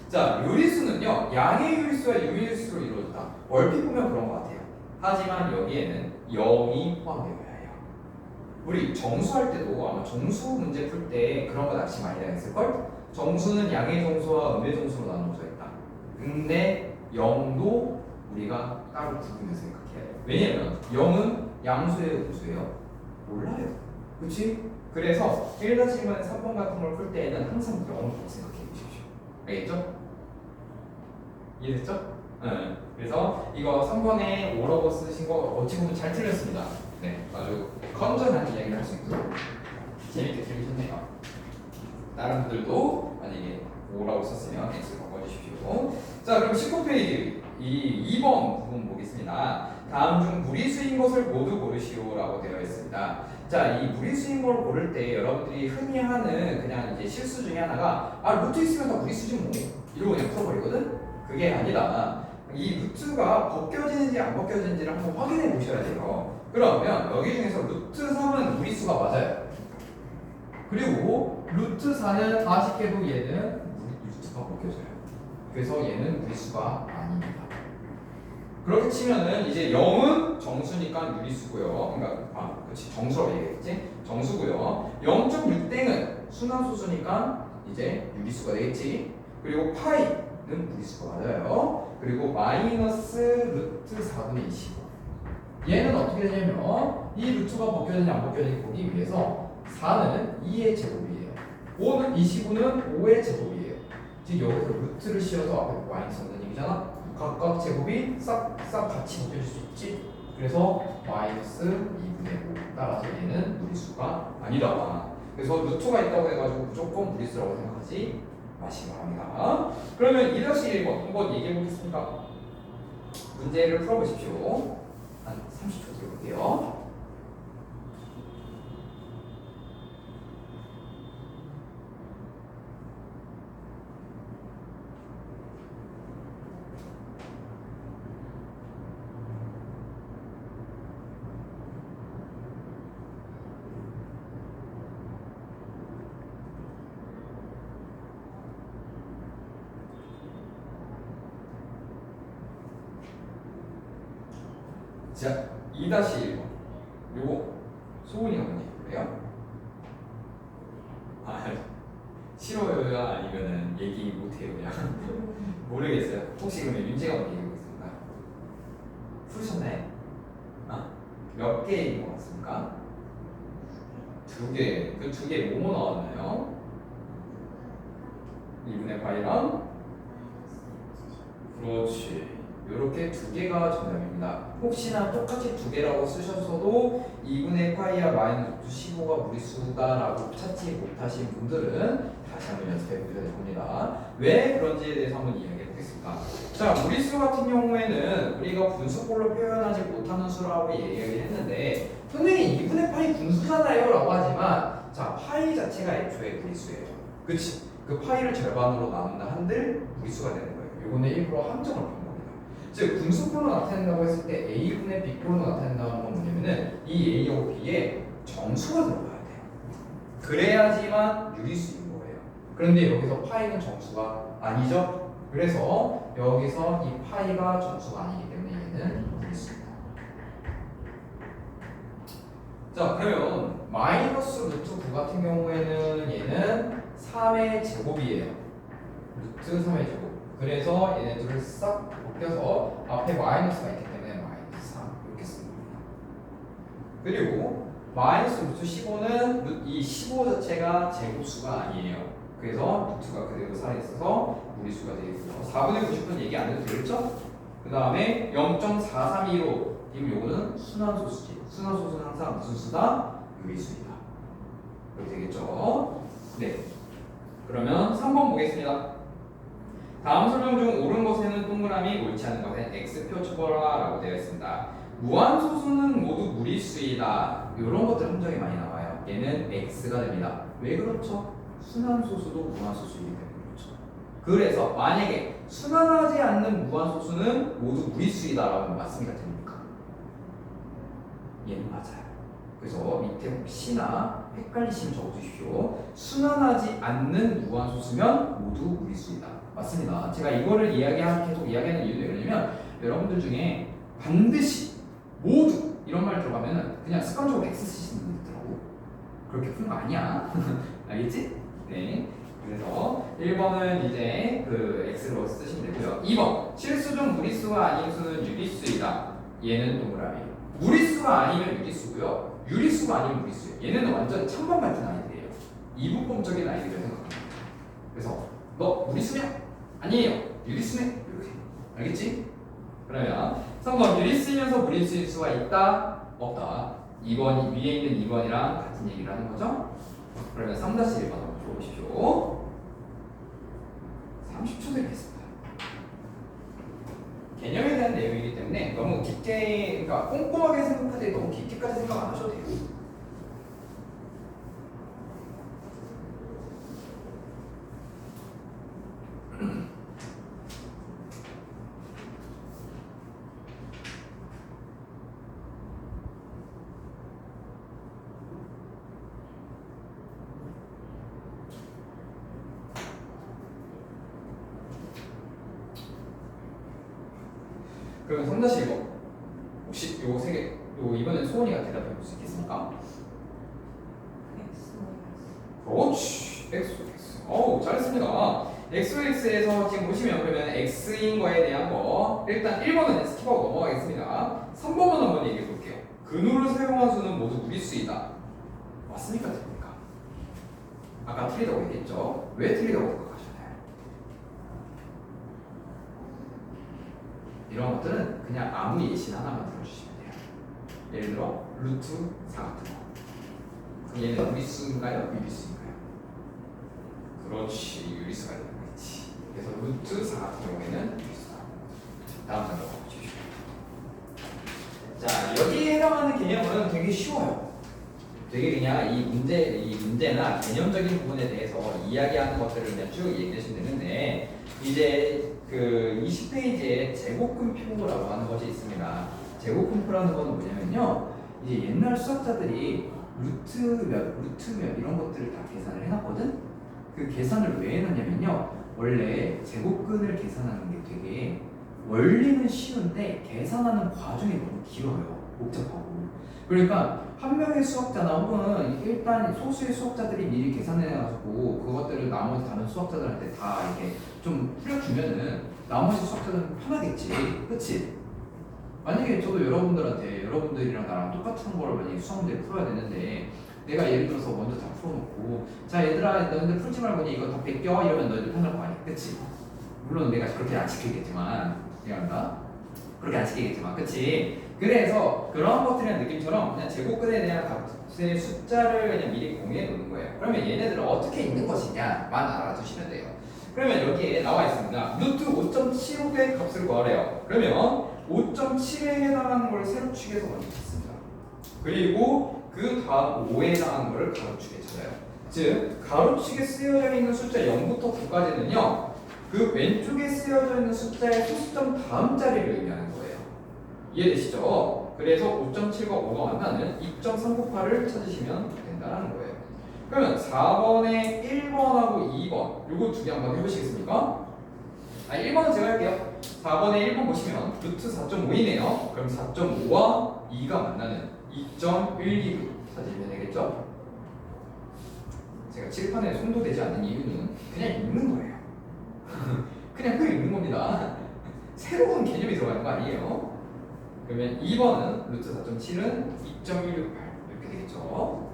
자, 유리수는요, 양의 유리수와 유리수로 이루어졌다. 얼핏 보면 그런 것 같아요. 하지만 여기에는 0이 포함되어야 해요. 우리 정수할 때도 아마 정수 문제 풀 때 그런 거 낚시 많이 당했을걸? 정수는 양의 정수와 음의 정수로 나눠져 있다. 근데 0도 우리가 따로 구분해서 생각해야 돼요. 왜냐면 0은 양수예요, 음수예요? 몰라요. 그치? 그래서 1-1번에 3번 같은 걸 풀 때에는 항상 0을 생각해 보십시오. 알겠죠? 이해됐죠? 네. 그래서 이거 3번에 5라고 쓰신 거 어찌 보면 잘 틀렸습니다. 네, 아주 건전한 이야기를 할 수 있도록 재밌게 들으셨네요. 다른 분들도 만약에 5라고 썼으면 X를 바꿔주십시오. 자, 그럼 19페이지 이 2번 부분 보겠습니다. 다음 중 무리수인 것을 모두 고르시오라고 되어 있습니다. 자, 이 무리수인 걸 고를 때 여러분들이 흔히 하는 그냥 이제 실수 중에 하나가 루트 있으면 다 무리수지 뭐 이러고 그냥 풀어버리거든? 그게 아니라 이 루트가 벗겨지는지 안 벗겨지는지를 한번 확인해 보셔야 돼요. 그러면 여기 중에서 루트 3은 무리수가 맞아요. 그리고 루트 4는 아쉽게도 얘는 루트가 벗겨져요. 그래서 얘는 무리수가 아닙니다. 그렇게 치면은 이제 0은 정수니까 유리수고요. 그러니까 그렇지 정수라고 얘기했지? 정수고요. 0.6땡은 순환소수니까 이제 유리수가 되겠지. 그리고 파이는 무리수가 맞아요. 그리고 마이너스 루트 4분의 25. 얘는 어떻게 되냐면 이 루트가 벗겨지냐 안 벗겨지냐 보기 위해서 4는 2의 제곱이에요. 5는 25는 5의 제곱이에요. 즉 여기서 루트를 씌워서 앞에 마이너스 넣는 얘기잖아. 각각 제곱이 싹싹 같이 곱해질 수 있지. 그래서 마이너스 2분의 5 따라서 얘는 무리수가 아니다. 그래서 루트가 있다고 해가지고 무조건 무리수라고 생각하지 마시기 바랍니다. 그러면 2-1번 한번 얘기해 보겠습니다. 문제를 풀어보십시오. 한 30초 드려볼게요. 자, 2-1번. 요거 소은이가 먼저 해볼래요? 아, 싫어요야 아니면은 얘기 못해요야? 모르겠어요. 혹시 그러면 윤재가 먼저 얘기해보겠습니다. 풀으셨나요? 아, 몇 개인 것 같습니까? 2개. 그 2개 뭐뭐 나왔나요? 2분의 파이랑 그렇지. 이렇게 2개가 정답입니다. 혹시나 똑같이 2개라고 쓰셨어도 2분의 파이와 마이너스 15가 무리수다라고 찾지 못하신 분들은 다시 한번 연습해 보셔야 됩니다. 왜 그런지에 대해서 한번 이야기해 보겠습니다. 자, 무리수 같은 경우에는 우리가 분수꼴로 표현하지 못하는 수라고 얘기를 했는데 선생님 2분의 파이 분수잖아요 라고 하지만 자, 파이 자체가 애초에 무리수예요. 그치? 그 파이를 절반으로 나눈다 한들 무리수가 되는 거예요. 요거는 일부러 함정을 본 겁니다. 즉 분수꼴로 나타낸다고 했을 때 A분의 B꼴로 나타낸다는 건 뭐냐면은 이 A하고 B에 정수가 들어가야 돼요. 그래야지만 유리수인 거예요. 그런데 여기서 파이는 정수가 아니죠? 그래서 여기서 이 파이가 정수가 아니기 때문에 얘는 무리수입니다. 자, 그러면 마이너스 루트 9 같은 경우에는 얘는 3의 제곱이에요. 루트 3의 제곱. 그래서 얘네들을 싹 벗겨서 앞에 마이너스가 있기 때문에 마이너스 3 이렇게 씁니다. 그리고 마이너스 루트 15는 이 15 자체가 제곱수가 아니에요. 그래서 루트가 그대로 살아있어서 무리수가 되겠고요. 4분의 90은 얘기 안 해도 되겠죠? 그 다음에 0.432로 이거 요거는 순환소수지. 순환소수는 항상 무슨 수다? 유리수이다. 이렇게 되겠죠? 네. 그러면 3번 보겠습니다. 다음 설명 중 옳은 것에는 동그라미, 옳지 않은 것에는 X표 쳐보라 라고 되어 있습니다. 무한소수는 모두 무리수이다. 이런 것들 함정이 많이 나와요. 얘는 X가 됩니다. 왜 그렇죠? 순환소수도 무한소수이기 때문에 그렇죠. 그래서 만약에 순환하지 않는 무한소수는 모두 무리수이다 라고 하면 맞습니까? 됩니까? 얘는 맞아요. 그래서 밑에 혹시나 헷갈리시면 적어주십시오. 순환하지 않는 무한소수면 모두 무리수이다. 맞습니다. 제가 이거를 계속 이야기하는 이유는 뭐냐면 여러분들 중에 반드시 모두 이런 말 들어가면은 그냥 습관적으로 X 쓰시는 분들 있더라고. 그렇게 푸는 거 아니야. 알겠지? 네. 그래서 1번은 이제 그 X로 쓰시면 되고요. 2번 실수 중 무리수가 아닌 수는 유리수이다. 얘는 동그라미. 무리수가 아니면 유리수고요. 유리수가 아니면 무리수예요. 얘는 완전 찬반 같은 아이들이에요. 이분법적인 아이들을 생각합니다. 그래서 너 무리수냐? 아니에요. 유리수네? 이렇게. 알겠지? 그러면 3번 유리수이면서 무리수일 수가 있다? 없다. 2번 위에 있는 2번이랑 같은 얘기를 하는 거죠? 그러면 3-1번 한번 들어보십시오. 30초 드리겠습니다. 개념에 대한 내용이기 때문에 너무 깊게, 그러니까 꼼꼼하게 생각하지 너무 깊게까지 생각 안 하셔도 돼요. 그러면 3-1번 혹시 요거 3개 요 이번엔 소원이가 대답해 볼 수 있겠습니까? 그렇지. X. 어우 잘했습니다. XX에서 지금 보시면 그러면 X인 거에 대한 거 일단 1번은 스킵하고 넘어가겠습니다. 3번만 한번 얘기해 볼게요. 근호를 사용한 수는 모두 무리수이다. 맞습니까? 됩니까? 아까 틀리다고 얘기했죠? 왜 틀리다고 생각하셨나요? 이런 것들은 그냥 아무 예시나 하나만 들어주시면 돼요. 예를 들어 루트 4 같은 거. 그럼 얘는 유리수인가요? 유리수인가요? 그렇지, 유리수가 되는 거지. 그래서 루트 4 같은 경우에는 유리수다. 다음 장면 보십시오. 자, 여기에 해당하는 개념은 되게 쉬워요. 되게 그냥 이 문제나 개념적인 부분에 대해서 이야기하는 것들을 그냥 쭉 얘기하시면 되는데, 이제 그 20페이지에 제곱근표라고 하는 것이 있습니다. 제곱근표라는 것은 뭐냐면요, 이제 옛날 수학자들이 루트 몇 이런 것들을 다 계산을 해놨거든. 그 계산을 왜 해놨냐면요, 원래 제곱근을 계산하는 게 되게 원리는 쉬운데 계산하는 과정이 너무 길어요. 복잡하고. 그러니까 한 명의 수학자나 혹은 일단 소수의 수학자들이 미리 계산해가지고 그것들을 나머지 다른 수학자들한테 다 이렇게 좀 풀려주면은 나머지 수학자들은 편하겠지, 그치? 만약에 저도 여러분들이랑 나랑 똑같은 걸 만약에 수학 문제를 풀어야 되는데, 내가 예를 들어서 먼저 다 풀어놓고, 자 얘들아 너희들 풀지 말고 이거 다 베껴 이러면 너희들 편할 거 아니야, 그치? 물론 내가 그렇게 안 지키겠지만, 미안하다, 그렇게 안 지키겠지만, 그치? 그래서 그런 것들이나 느낌처럼 그냥 제곱근에 대한 값의 숫자를 그냥 미리 공유해 놓는 거예요. 그러면 얘네들은 어떻게 있는 것이냐만 알아두시면 돼요. 그러면 여기에 나와 있습니다. 루트 5.75의 값을 구하래요. 그러면 5.7에 해당하는 걸 세로축에서 먼저 찾습니다. 그리고 그 다음 5에 해당하는 걸 가로축에 찾아요. 즉 가로축에 쓰여져 있는 숫자 0부터 9까지는요, 그 왼쪽에 쓰여져 있는 숫자의 소수점 다음 자리를 의미하는 거예요. 이해되시죠? 그래서 5.7과 5가 만나는 2.398을 찾으시면 된다는 거예요. 그러면 4번에 1번하고 2번 요거 두 개 한번 해보시겠습니까? 1번은 제가 할게요. 4번에 1번 보시면 루트 4.5이네요. 그럼 4.5와 2가 만나는 2.129 찾으시면 되겠죠? 제가 칠판에 손도 대지 않는 이유는 그냥 읽는 거예요. 그냥 그 읽는 겁니다. 새로운 개념이 들어가는 거 아니에요. 그러면 2번은 루트 4.7은 2.168 이렇게 되겠죠.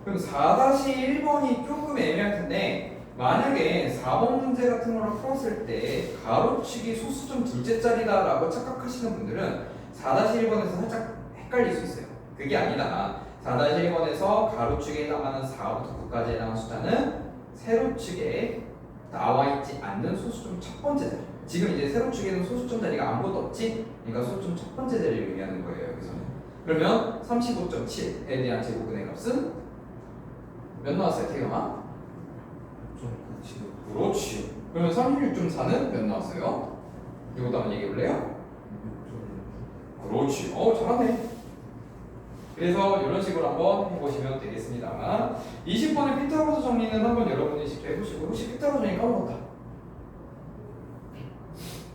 그럼 4-1번이 조금 애매할 텐데, 만약에 4번 문제 같은 걸로 풀었을 때 가로축이 소수점 둘째 자리다라고 착각하시는 분들은 4-1번에서 살짝 헷갈릴 수 있어요. 그게 아니다. 4-1번에서 가로축에 해당하는 4부터 9까지 해당하는 숫자는 세로축에 나와 있지 않는 소수점 첫 번째 자리. 지금 이제 세로축에는 소수점 자리가 아무것도 없지? 그러니까 소수점 첫 번째 자리를 의미하는 거예요, 여기서는. 그러면 35.7에 대한 제곱근의 값은 몇 나왔어요, 태경아? 그렇지. 그러면 36.4는 몇 나왔어요? 이것도 한번 얘기해 볼래요? 그렇지. 잘하네. 그래서 이런 식으로 한번 해보시면 되겠습니다. 20번의 피타고라스 정리는 한번 여러분이 직접 해보시고, 혹시 피타고라스 정리 까먹었다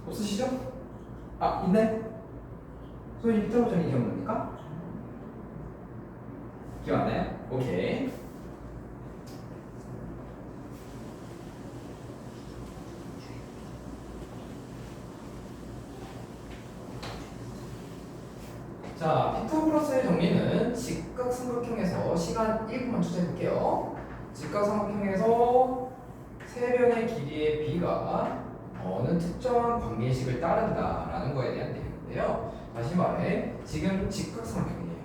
없으시죠? 있네? 소연이 피타고라스 정리 기억납니까? 기억 안 나요? 오케이. 자, 피타고라스의 정리는 직각삼각형에서 시간 1분만 투자해볼게요. 직각삼각형에서 세변의 길이의 b가 어느 특정한 관계식을 따른다라는 거에 대한 내용인데요. 다시 말해, 지금 직각삼각형이에요.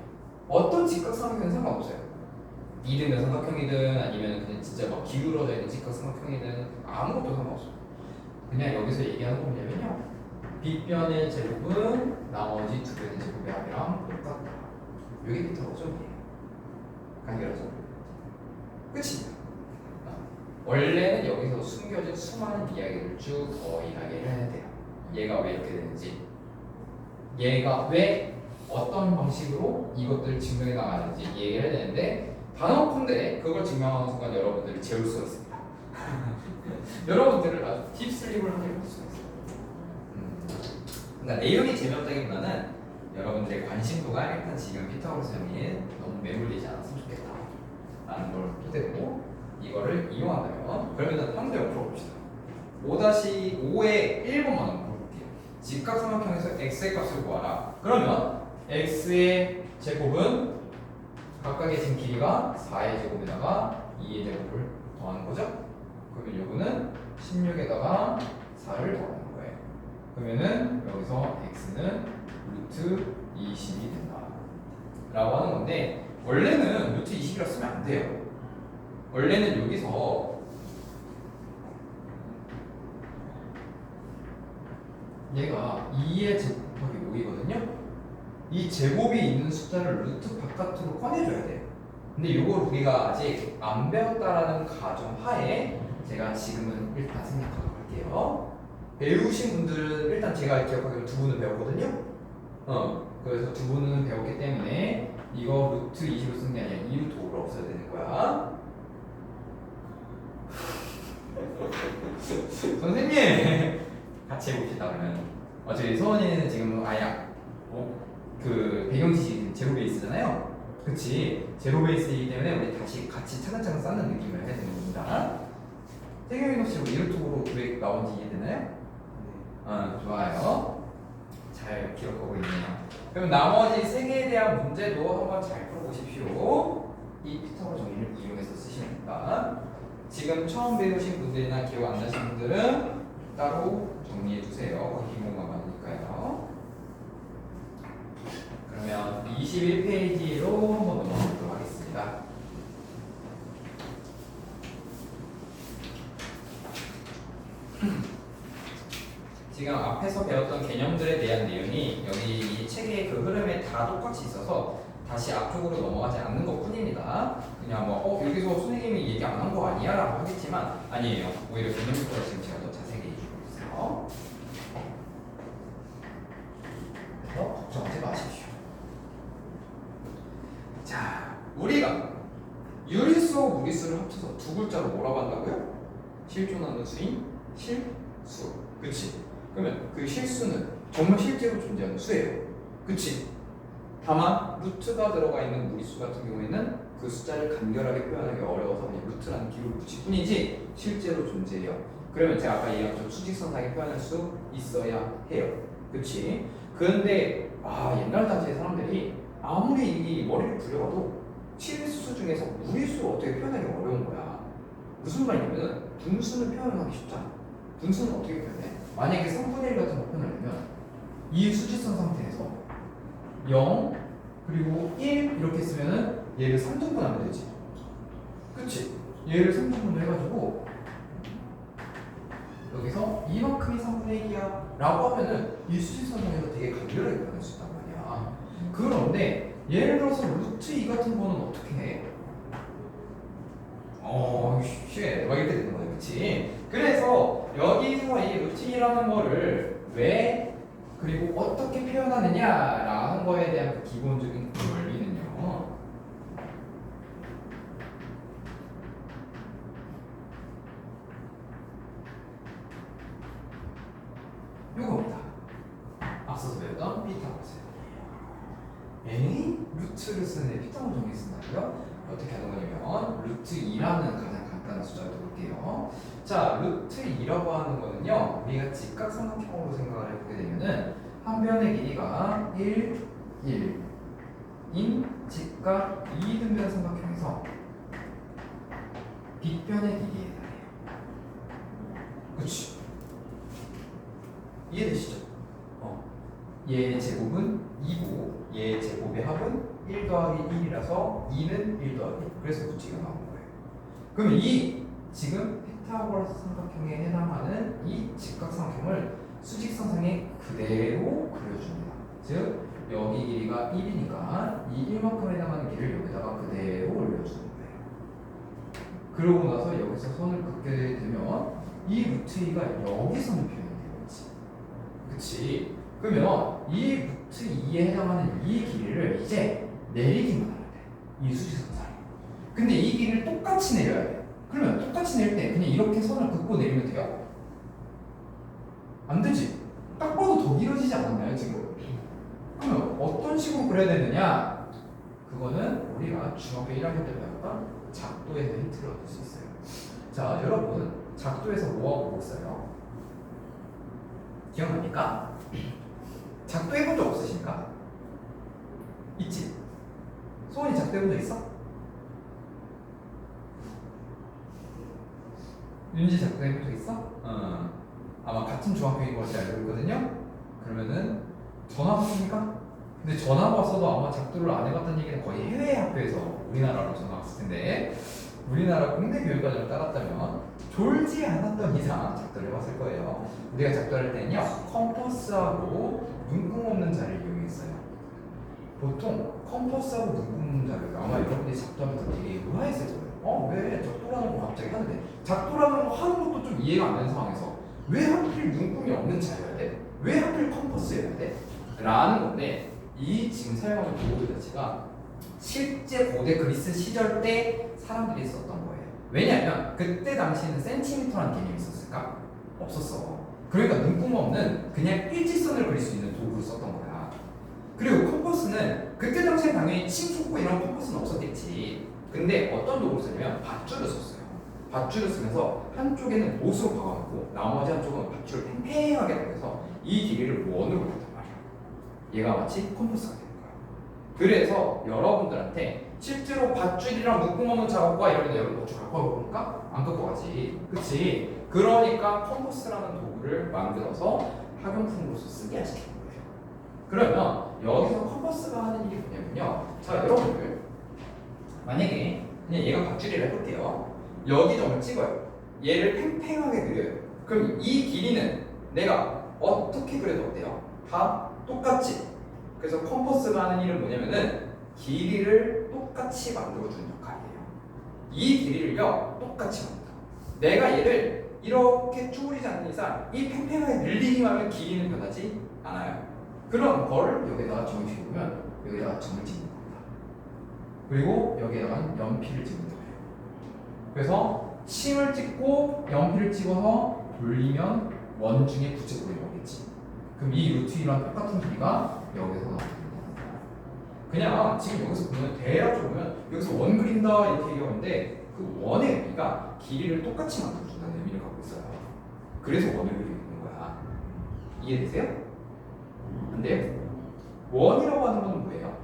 어떤 직각삼각형은 상관없어요. 이등변 삼각형이든 아니면 그냥 진짜 막 기울어져 있는 직각삼각형이든 아무것도 상관없어요. 그냥 여기서 얘기하는 건 뭐냐면요, 빗변의 제곱은 나머지 두 변의 제곱의 합이랑 똑같다. 이게 피타고라스예요. 간결하죠? 끝입니다. 원래는 여기서 숨겨진 수많은 이야기를 쭉 더 이야기를 해야 돼요. 얘가 왜 이렇게 되는지, 얘가 왜 어떤 방식으로 이것들을 증명해 나가는지 얘기를 해야 되는데, 단언컨대 그걸 증명하는 순간 여러분들을 재울 수가 있습니다. 여러분들을 아주 딥슬립을 하게 할 수가 있어요. 그러니까 내용이 재미없다기보다는 여러분들의 관심도가 일단 지금 피타고라스 정리에 너무 매몰되지 않았으면 좋겠다 라는 걸 토대로 이거를 이용한다면, 그러면 한 문제 풀어봅시다. 5-5의 1번만 한번 풀어볼게요. 직각삼각형에서 x의 값을 구하라. 그러면 x의 제곱은 각각의 지금 길이가 4의 제곱에다가 2의 제곱을 더하는 거죠. 그러면 요거는 16에다가 4를 더하는 거예요. 그러면은 여기서 x는 루트 20이 된다 라고 하는 건데, 원래는 루트 20이라 쓰면 안 돼요. 원래는 여기서 얘가 2의 제곱 곱하기 5이거든요. 이 제곱이 있는 숫자를 루트 바깥으로 꺼내줘야 돼요. 근데 이걸 우리가 아직 안 배웠다라는 가정 하에 제가 지금은 일단 생략하도록 할게요. 배우신 분들은 일단 제가 기억하기로 두 분은 배웠거든요. 그래서 두 분은 배웠기 때문에 이거 루트 20을 쓴 게 아니라 2루트 5를 없애야 되는 거야. 선생님 같이 해봅시다. 그러면 저희 서원이는 지금 아예 그 배경 지식은 제로 베이스잖아요. 그치? 제로 베이스이기 때문에 우리 다시 같이 차근차근 쌓는 느낌을 해야 되는 겁니다. 태경이 혹시 이루톡으로 왜 나온지 이해되나요? 좋아요. 잘 기록하고 있네요. 그럼 나머지 세 개에 대한 문제도 한번 잘 풀어보십시오. 이 피터고 정리를 이용해서 쓰시면 됩니다. 지금 처음 배우신 분들이나 기억 안 나신 분들은 따로 정리해 주세요. 기본만 많으니까요. 그러면 21페이지로 한번 넘어가도록 하겠습니다. 지금 앞에서 배웠던 개념들에 대한 내용이 여기 이 책의 그 흐름에 다 똑같이 있어서 다시 앞쪽으로 넘어가지 않는 것 뿐입니다. 그냥 뭐 여기서 선생님이 얘기 안 한 거 아니야? 라고 하겠지만 아니에요. 오히려 개념부터 지금 제가 더 자세히 얘기해주고 있어요. 그래서 걱정하지 마십시오. 자, 우리가 유리수와 무리수를 합쳐서 두 글자로 뭐라고 한다고요? 실존하는 수인 실수. 그치? 그러면 그 실수는 정말 실제로 존재하는 수예요. 그치? 다만 루트가 들어가 있는 무리수 같은 경우에는 그 숫자를 간결하게 표현하기 어려워서 그냥 루트라는 기호를 붙일 뿐이지 실제로 존재해요. 그러면 제가 아까 얘기한 것처럼 수직선상에 표현할 수 있어야 해요. 그치? 그런데 옛날 당시에 사람들이 아무리 이 머리를 굴려봐도 실수 중에서 무리수를 어떻게 표현하기 어려운 거야. 무슨 말이냐면 분수는 표현하기 쉽잖아. 분수는 어떻게 표현해? 만약에 3분의 1 같은 거 표현하려면 이 수직선 상태에서 0 그리고 1 이렇게 쓰면은 얘를 3등분하면 되지. 그치? 얘를 3등분을 해가지고 여기서 이만큼이 3분의 1이야 라고 하면은 이 수직선상에서 되게 간결하게 표현할 수 있단 말이야. 그런데 예를 들어서 루트 2 같은 거는 어떻게 해? 쉣 막 이렇게 되는 거야. 그치? 그래서 여기서 이 루트 2라는 거를 왜 그리고 어떻게 표현하느냐라는 거에 대한 그 기본적인 원리는요. 요겁니다. 앞서서 배웠던 피타고라스. 루트를 쓰는데 피타고라스 정리 쓴다고요? 어떻게 하는 거냐면 루트 2라는 가장 간단한 숫자를 볼게요. 자, 루트 2라고 하는 거는요. 우리가 직각삼각형으로 생각을 해보게 되면은 한 변의 길이가 1, 1인 직각 2등변 삼각형에서 빗변의 길이에 달해요. 그치? 이해되시죠? 얘의 제곱은 2고 얘의 제곱의 합은 1 더하기 1이라서 2는 1 더하기 1. 그래서 루트가 나온 거예요. 그러면 이 지금 피타고라스 삼각형에 해당하는 이 직각삼각형을 수직선상에 그대로 그려줍니다. 즉 여기 길이가 1이니까 이 1만큼 해당하는 길이를 여기다가 그대로 올려주는 거예요. 그러고 나서 여기서 선을 긋게 되면 이 루트 2가 여기서는 표현이 되겠지. 그치? 그러면 이 루트 2에 해당하는 이 길이를 이제 내리기만 하면 돼. 이 수직선상에. 근데 이 길이를 똑같이 내려야 돼. 그러면 똑같이 낼 때 그냥 이렇게 선을 긋고 내리면 돼요? 안 되지. 딱 봐도 더 길어지지 않았나요 지금? 그러면 어떤 식으로 그려야 되느냐? 그거는 우리가 중학교 1학년 때 배웠던 작도에서 힌트를 얻을 수 있어요. 자, 여러분 작도에서 뭐하고 뭐 써요? 기억납니까? 작도 해본 적 없으십니까? 있지? 소원이 작도 해본 적 있어? 윤지 작동해본 적 있어? 아마 같은 중학교인 것이 알고 있거든요. 그러면은 전화 왔습니까? 근데 전화가 왔어도 아마 작도를 안 해봤다는 얘기는 거의 해외 학교에서 우리나라로 전화 왔을 텐데 우리나라 공대 교육과정을 따랐다면 졸지 않았던 이상 작도를 해봤을 거예요. 우리가 작도할 때는요 컴퍼스하고 눈금 없는 자를 이용했어요. 보통 컴퍼스하고 눈금 없는 자를 아마 여러분들이 작도하면서 되게 의아했을 거예요. 왜 작도라는 거 갑자기 하는데 작도라는 거 하는 것도 좀 이해가 안 되는 상황에서 왜 하필 눈금이 없는 자여야 돼? 왜 하필 컴퍼스여야 돼? 라는 건데 이 지금 사용하는 도구 자체가 실제 고대 그리스 시절 때 사람들이 썼던 거예요. 왜냐하면 그때 당시에는 센티미터라는 개념이 있었을까? 없었어. 그러니까 눈금 없는 그냥 일직선을 그릴 수 있는 도구를 썼던 거야. 그리고 컴퍼스는 그때 당시에 당연히 침 솟고 이런 컴퍼스는 없었겠지. 근데 어떤 도구를 썼냐면 밧줄을 썼어요. 밧줄을 쓰면서 한쪽에는 못으로 박아놓고 나머지 한쪽은 밧줄을 팽팽하게 당겨서 이 길이를 원으로 그렸단 말이야. 얘가 마치 컴퍼스가 되는 거야. 그래서 여러분들한테 실제로 밧줄이랑 묶음 없는 작업과 이런 여러분 밧줄 갖고 와볼까? 안 갖고 가지. 그치? 그러니까 컴퍼스라는 도구를 만들어서 학용품으로서 쓰게 하시는 거예요. 그러면 여기서 컴퍼스가 하는 일이 뭐냐면요. 자, 여러분들 만약에 그냥 얘가 밧줄이라 해볼게요. 여기 점을 찍어요. 얘를 팽팽하게 그려요. 그럼 이 길이는 내가 어떻게 그려도 어때요? 다 똑같지. 그래서 컴퍼스가 하는 일은 뭐냐면은 길이를 똑같이 만들어주는 역할이에요. 이 길이를요 똑같이 만들어. 내가 얘를 이렇게 쪼그리지 않는 이상 이 팽팽하게 늘리기만 하면 길이는 변하지 않아요. 그런 거를 여기다가 점을 찍으면 여기다가 점을 찍는 겁니다. 그리고 여기에다가 연필을 찍는 거예요. 그래서 침을 찍고 연필을 찍어서 돌리면 원중의 부채꼴이 나오겠지. 그럼 이 루트 1랑 똑같은 길이가 여기서 나옵니다. 그냥 지금 여기서 보면 대략적으로 보면 여기서 원 그린다 이렇게 얘기하는데 그 원의 의미가 길이를 똑같이 만들어준다는 의미를 갖고 있어요. 그래서 원을 그리고 있는 거야. 이해되세요? 근데 원이라고 하는 건 뭐예요?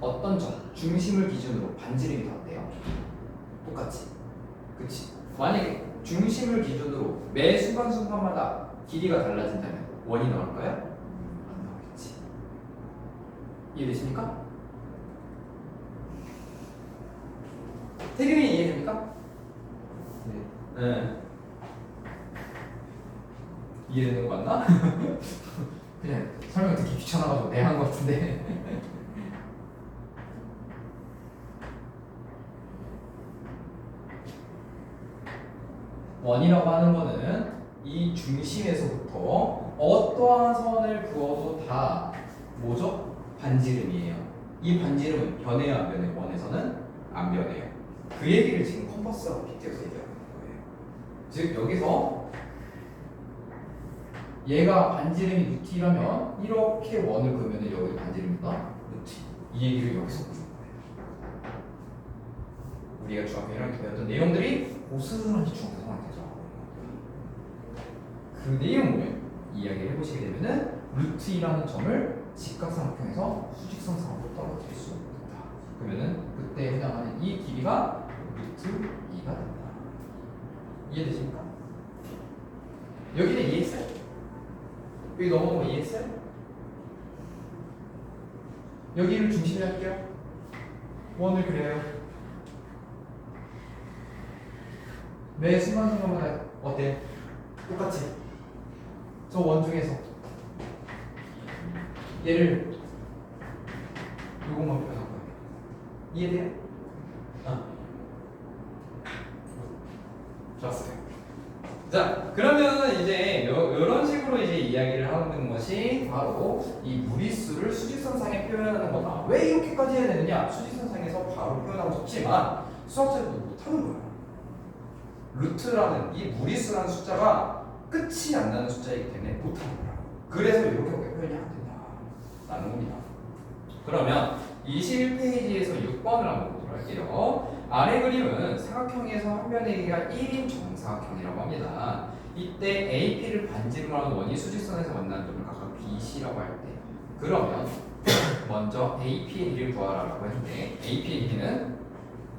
어떤 점, 중심을 기준으로 반지름이 다 어때요? 똑같지. 그치? 만약에 중심을 기준으로 매 순간순간마다 길이가 달라진다면 원이 나올까요? 안 나오겠지. 이해되십니까? 태균이 이해됩니까? 네. 이해되는 거 맞나? 그냥 설명 듣기 귀찮아가지고 내 한 거 같은데. 원이라고 하는 거는 이 중심에서부터 어떠한 선을 그어도 다 뭐죠? 반지름이에요. 이 반지름은 변해요, 안 변해요? 원에서는 안 변해요. 그 얘기를 지금 컴퍼스하고 빗대어서 얘기하는 거예요. 즉 여기서 얘가 반지름이 루트라면 이렇게 원을 그으면 여기 반지름이다 루트. 이 얘기를 여기서 보는 거예요. 우리가 중학교 1학년 때 배웠던 내용들이 고스란히 중학교 3학년 때 그 내용을 이야기를 해보시게 되면은 루트이라는 점을 직각삼각형에서 수직선상으로 떨어뜨릴 수 있다. 그러면은 그때 해당하는 이 길이가 루트 2가 된다. 이해되십니까? 여기는 이해했어요? 여기 넘어온 거 이해했어요? 여기를 중심으로 할게요. 원을 그려요. 매 순간순간마다 어때요? 똑같이. 저 원 중에서 얘를 요것만 표현한 거예요. 이해돼요? 좋았어요. 자, 그러면 이제 이런 식으로 이제 이야기를 하는 것이 바로 이 무리수를 수직선상에 표현하는 거다. 왜 이렇게까지 해야 되느냐? 수직선상에서 바로 표현하면 좋지만 수학자들도 못하는 거예요. 루트라는 이 무리수라는 숫자가 끝이 안 나는 숫자이기 때문에 못하는 거야. 그래서 이렇게밖에 표현이 안 된다라는 겁니다. 그러면 21페이지에서 6번을 한번 보도록 할게요. 아래 그림은 사각형에서 한 변의 길이가 1인 정사각형이라고 합니다. 이때 AP를 반지름으로 하는 원이 수직선에서 만나는 점을 각각 BC라고 할 때, 그러면 먼저 AP의 길이를 구하라고 했는데 AP의 길이는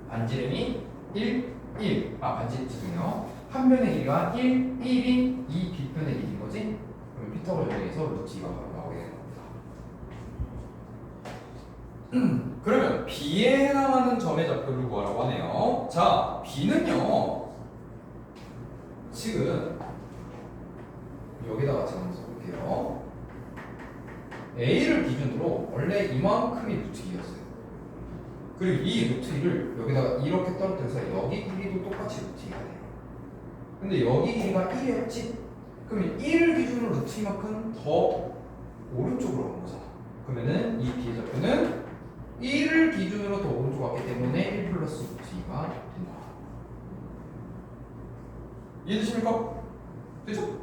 반지름이 1, 반지름 지금요. 한 변의 길이가 1인 이 빗변의 길이인 거지? 그럼 피타고라 정리해서 루트 2가 바로 나오게 되는 겁니다. 그러면 B에 해당하는 점의 좌표를 구하라고 하네요. 자, B는요. 지금 여기다가 제가 한번 써볼게요. A를 기준으로 원래 이만큼이 루트 2였어요. 그리고 이 루트 2를 여기다가 이렇게 떨어뜨려서 여기 길이도 똑같이 루트 2가 돼요. 근데 여기 길이가 1이었지? 그러면 1을 기준으로 루트 2만큼 더 오른쪽으로 간 거잖아. 그러면은 이 B의 좌표는 1을 기준으로 더 오른쪽 갔기 때문에 1 플러스 루트 2가 된다. 이해되십니까? 되죠?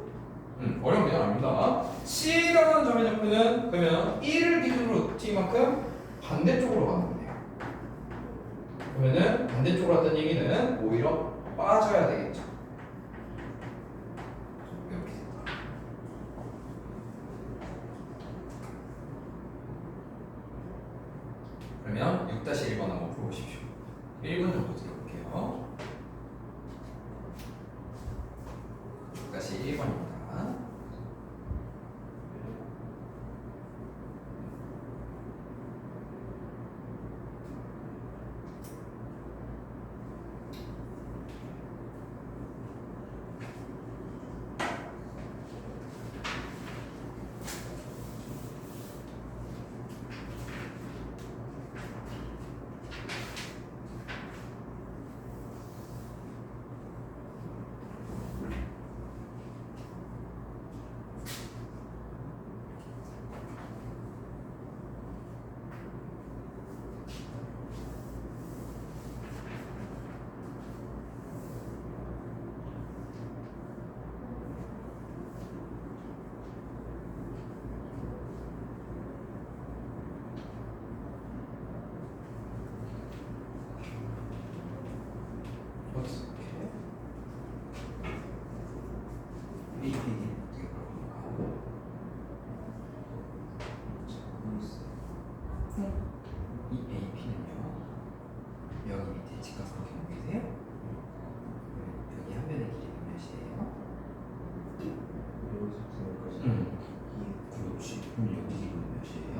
어려운 문제는 아닙니다. C에 해당하는 점의 좌표는 그러면 1을 기준으로 루트 2만큼 반대쪽으로 가는 거네요. 그러면은 반대쪽으로 갔다는 얘기는 오히려 빠져야 되겠죠. 이렇게 된다. 그러면 6-1번 한번 풀어보십시오. 1분 정도 드려볼게요. 6-1번입니다. 이 AP는요, 여기 밑에 직각선 그리고 계세요? 여기 한 변의 길이는 몇이에요? 그렇지. 그럼 여기 길이는 몇이에요?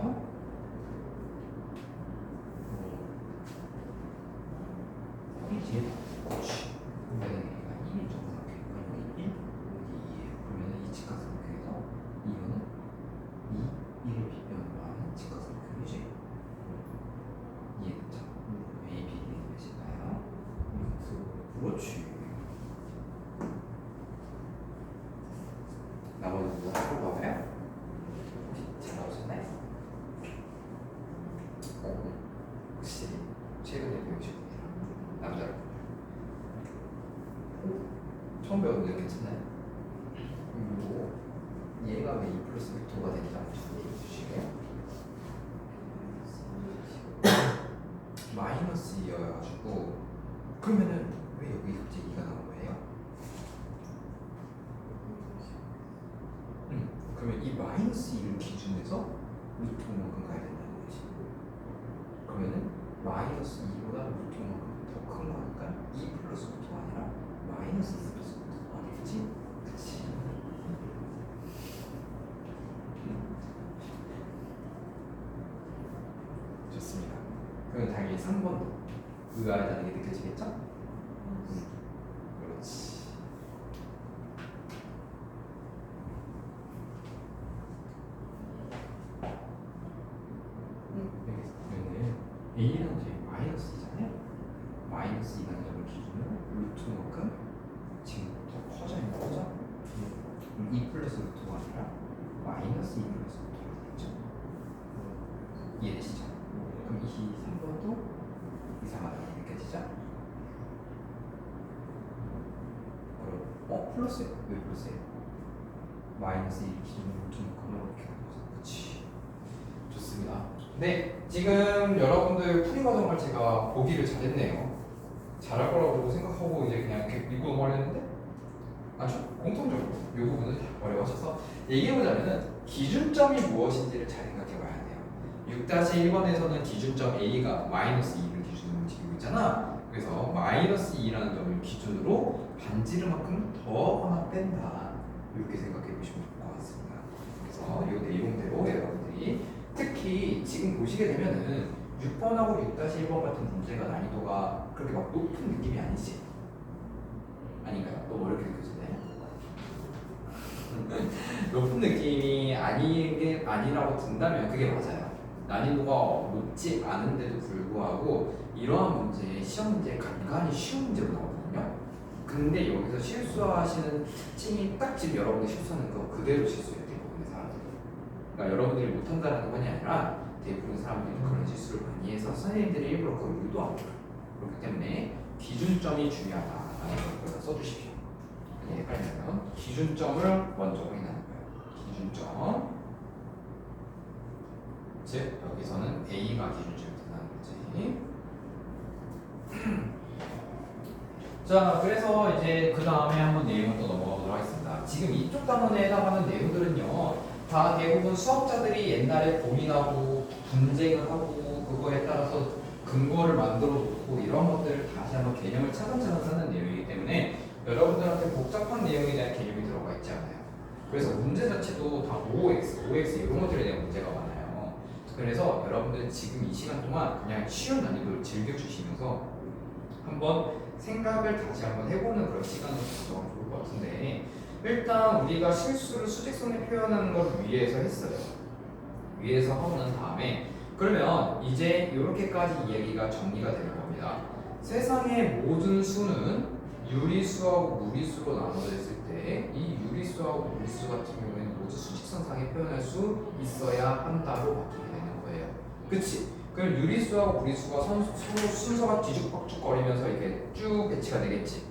이지? 그렇지. 한 변의 길이가 1인 정도 생각해요. 여기 1, 여기 2예요. 그러면 이 직각선 그에서 이거는 2, 1을 빗변으로 하는 직각선 그이지? 이해됐죠? A, B, D는 몇일까요? 그렇지. 나머지 누구 하고 봐봐요. 잘 나오셨나요? 확실히 최근에 배우시군요. 남자로. 처음 배웠는데 괜찮나요? 그리고 얘가 왜 2 플러스 벡터가 되는지 한번 얘기해 주시게요. 마이너스 2여가지고 그러면은 왜 여기 갑자기 2가 나온 거예요? 그러면 이 마이너스 2를 기준해서 루트 5만큼 가야 된다는 거지. 그러면은 마이너스 2보다 루트 5만큼 더 큰 거니까 2 플러스 루트가 아니라 마이너스 2 플러스 루트가 아니겠지? 그치? 좋습니다. 그러면 당연히 3번도 의아하다는 게 느껴지겠죠? 그렇지. 여기서 보면은 A라는 점이 마이너스 2잖아요. 마이너스 2라는 점을 기준으로 루트만큼 지금 더 커져 있는 거죠? 그럼 2 플러스 루트가 아니라 마이너스 2 플러스 루트가 되겠죠? 이해되시죠? 그럼 이 3번도 이상하다고 느껴지죠? 그럼 플러스예요. 왜 플러스예요? 마이너스 1 기준으로 루트만큼 이렇게 하는 거죠. 그치? 좋습니다. 네, 지금 여러분들 풀이 과정을 제가 보기를 잘했네요. 잘할 거라고 생각하고 이제 그냥 이렇게 밀고 넘어가려는데 아주 공통적으로 이 부분을 어려워하셔서 얘기해보자면은 기준점이 무엇인지를 잘 생각해봐야 돼요. 6-1번에서는 기준점 A가 마이너스 2를 기준으로 움직이고 있잖아. 그래서 마이너스 2라는 점을 기준으로 반지름만큼 더하거나 뺀다. 이렇게 생각해 보시면 좋을 것 같습니다. 그래서 이 내용대로 여러분들이 특히 지금 보시게 되면은 6번하고 6-1번 같은 문제가 난이도가 그렇게 막 높은 느낌이 아니지? 아닌가요? 너무 어렵게 느껴지네. 높은 느낌이 아니라고 든다면 그게 맞아요. 난이도가 높지 않은데도 불구하고 이러한 문제, 시험 문제 간간히 쉬운 문제로 나오거든요. 근데 여기서 실수하시는 특징이 딱 지금 여러분이 실수하는 거 그대로 실수해요. 대부분의 사람들이. 그러니까 여러분들이 못한다는 것이 아니라 대부분의 사람들이 그런 실수를 많이 해서 선생님들이 일부러 그걸 유도하고 그렇기 때문에 기준점이 중요하다라는 걸 여기다 써주십시오. 헷갈리면 기준점을 먼저 확인하는 거예요. 기준점. 즉 여기서는 A가 기준점이 된다는 거지. 자, 그래서 이제 그 다음에 한번 내용을 또 넘어가 보도록 하겠습니다. 지금 이쪽 단원에 해당하는 내용들은요, 다 대부분 수학자들이 옛날에 고민하고 분쟁을 하고 그거에 따라서 근거를 만들어 놓고 이런 것들을 다시 한번 개념을 차근차근 쓰는 내용이기 때문에 여러분들한테 복잡한 내용에 대한 개념이 들어가 있지 않아요. 그래서 문제 자체도 다 OX 이런 것들에 대한 문제가 많아요. 그래서 여러분들은 지금 이 시간 동안 그냥 쉬운 난이도를 즐겨주시면서 한번 생각을 다시 한번 해보는 그런 시간을 가져가면 좋을 것 같은데, 일단 우리가 실수를 수직선에 표현하는 걸 위에서 했어요. 위에서 하고 난 다음에 그러면 이제 이렇게까지 이야기가 정리가 되는 겁니다. 세상의 모든 수는 유리수하고 무리수로 나눠져 있을 때 이 유리수하고 무리수 같은 경우에는 모두 수직선상에 표현할 수 있어야 한다로 바뀌게 되는 거예요. 그치? 그럼 유리수하고 무리수가 서로 순서가 뒤죽박죽거리면서 이렇게 쭉 배치가 되겠지.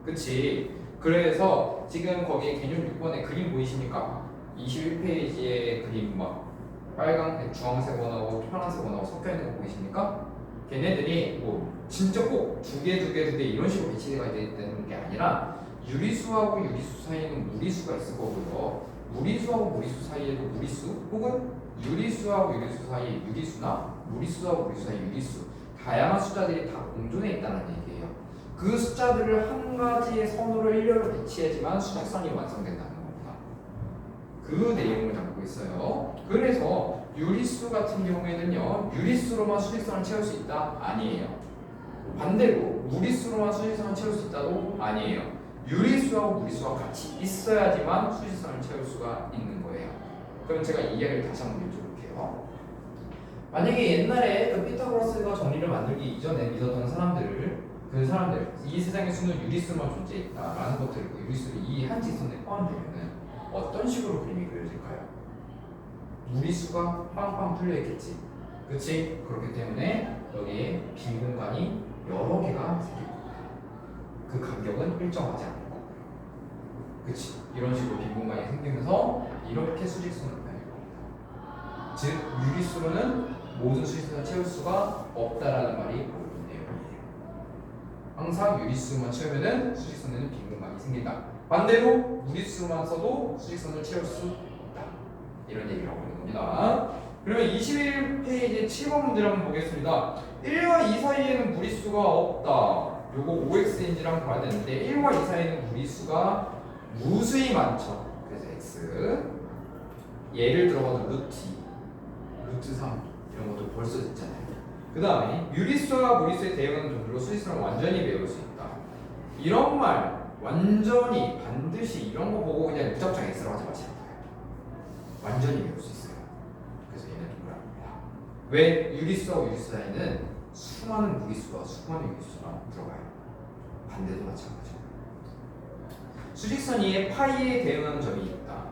그치? 그래서 지금 거기 개념 6번에 그림 보이십니까? 21페이지에 그림 막 빨강, 주황색 원하고 파란색 원하고 섞여 있는 거 보이십니까? 걔네들이 뭐 진짜 꼭 두 개 이런 식으로 배치가 되는 게 아니라 유리수하고 유리수 사이에는 무리수가 있을 거고요. 무리수하고 무리수 사이에도 무리수 혹은 유리수하고 유리수 사이에 유리수나 무리수하고 무리수 사이에 유리수 다양한 숫자들이 다 공존해 있다는 얘기예요. 그 숫자들을 한 가지의 선으로 일렬로 배치해야지만 수직선이 완성된다는 겁니다. 그 내용을 담고 있어요. 그래서 유리수 같은 경우에는요, 유리수로만 수직선을 채울 수 있다? 아니에요. 반대로 무리수로만 수직선을 채울 수 있다도 아니에요. 유리수하고 무리수가 같이 있어야지만 수직선을 채울 수가 있는 거예요. 그럼 제가 이 이야기를 다시 한번 여쭤볼게요. 만약에 옛날에 그 피타고라스가 정리를 만들기 이전에 믿었던 사람들, 이 세상의 수는 유리수만 존재했다라는 것들을 유리수를 이 한 직선에 포함되면은 어떤 식으로 그림이 그려질까요? 무리수가 빵빵 뚫려 있겠지. 그치? 그렇기 때문에 여기에 빈 공간이 여러 개가 생길 겁니다. 그 간격은 일정하지 않을 거고요. 그치? 이런 식으로 빈 공간이 생기면서 이렇게 수직선을 표현할 겁니다. 즉 유리수로는 모든 수직선을 채울 수가 없다라는 말이 바로 이 내용이에요. 항상 유리수만 채우면은 수직선에는 빈 공간이 생긴다. 반대로 무리수만 써도 수직선을 채울 수 있다. 이런 얘기를 하고 있는 겁니다. 그러면 21페이지 7번 문제를 한번 보겠습니다. 1과 2 사이에는 무리수가 없다. 요거 OX인지랑 봐야 되는데 1과 2 사이에는 무리수가 무수히 많죠. 그래서 X 예를 들어봐도 루트 2, 루트 3 이런 것도 벌써 있잖아요. 그 다음에 유리수와 무리수에 대응하는 정도로 수직선을 완전히 배울 수 있다. 이런 말 완전히 반드시 이런 거 보고 그냥 무작정 X라고 하지 마시는 거예요. 완전히 배울 수 있어요. 그래서 얘는 동그랍니다. 왜? 유리수와 유리수 사이에는 수많은 무리수와 수많은 유리수가 들어가요. 반대도 마찬가지고. 수직선 위에 파이에 대응하는 점이 있다.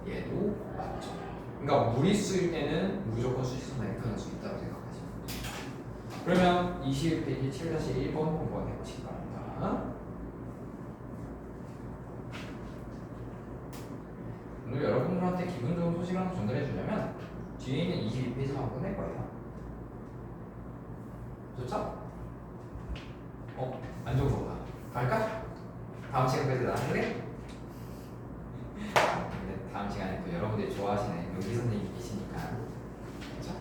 얘도 맞죠. 그러니까 무리수일 때는 무조건 수직선에 표현할 수 있다고 생각하시면 됩니다. 그러면 21페이지 7-1번 한번 해보시기 바랍니다. 오늘 여러분들한테 기분 좋은 소식을 하나 전달해 주려면 뒤에 있는 22페이지 한번 끝낼 거예요. 좋죠? 안 좋은 거구나. 갈까? 다음 시간까지 나갈래? 근데 다음 시간에 또 여러분들이 좋아하시는 용기 선생님이 계시니까, 그렇죠?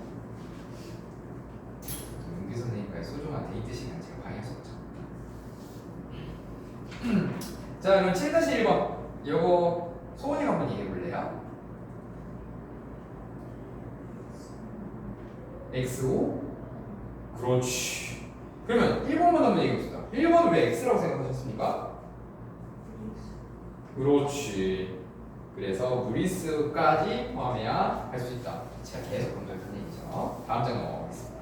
용기 선생님과의 소중한 데이트 시간 제가 방해할 수 없죠. 자, 그럼 7-1번. 요거 소원이가 한번 얘기해 볼래요? X5? 그렇지. 그러면 1번만 한번 얘기해 봅시다. 1번은 왜 X라고 생각하셨습니까? 그렇지. 그래서 무리수까지 포함해야 할 수 있다. 제가 계속 강조했던 얘기죠. 다음 장 넘어가겠습니다.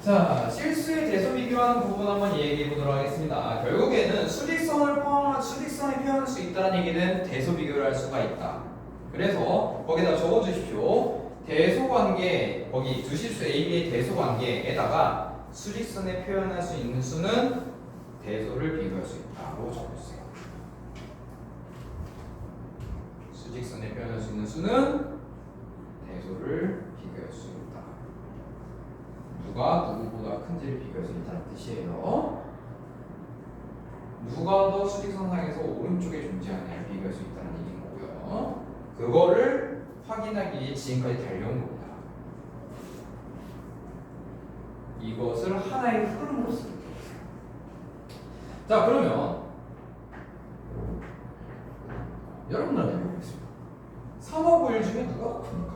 자, 실수의 대소 비교하는 부분 한번 얘기해 보도록 하겠습니다. 결국에는 수직선을 포함한 수직선이 표현할 수 있다는 얘기는 대소 비교를 할 수가 있다. 그래서 거기다 적어주십시오. 대소 관계, 거기 두 실수 A, B의 대소 관계에다가 수직선에 표현할 수 있는 수는 대소를 비교할 수 있다고 적어주세요. 수직선에 표현할 수 있는 수는 대소를 비교할 수 있다. 누가 누구보다 큰지를 비교할 수 있다는 뜻이에요. 누가 더 수직선상에서 오른쪽에 존재하느냐를 비교할 수 있다는 얘기인 거고요. 그거를 확인하기 위해 지금까지 달려온 겁니다. 이것을 하나의 흐름으로 쓰는 거예요. 자, 그러면 여러분들한테 물어보겠습니다. 3하고 1 중에 누가 더 큽니까?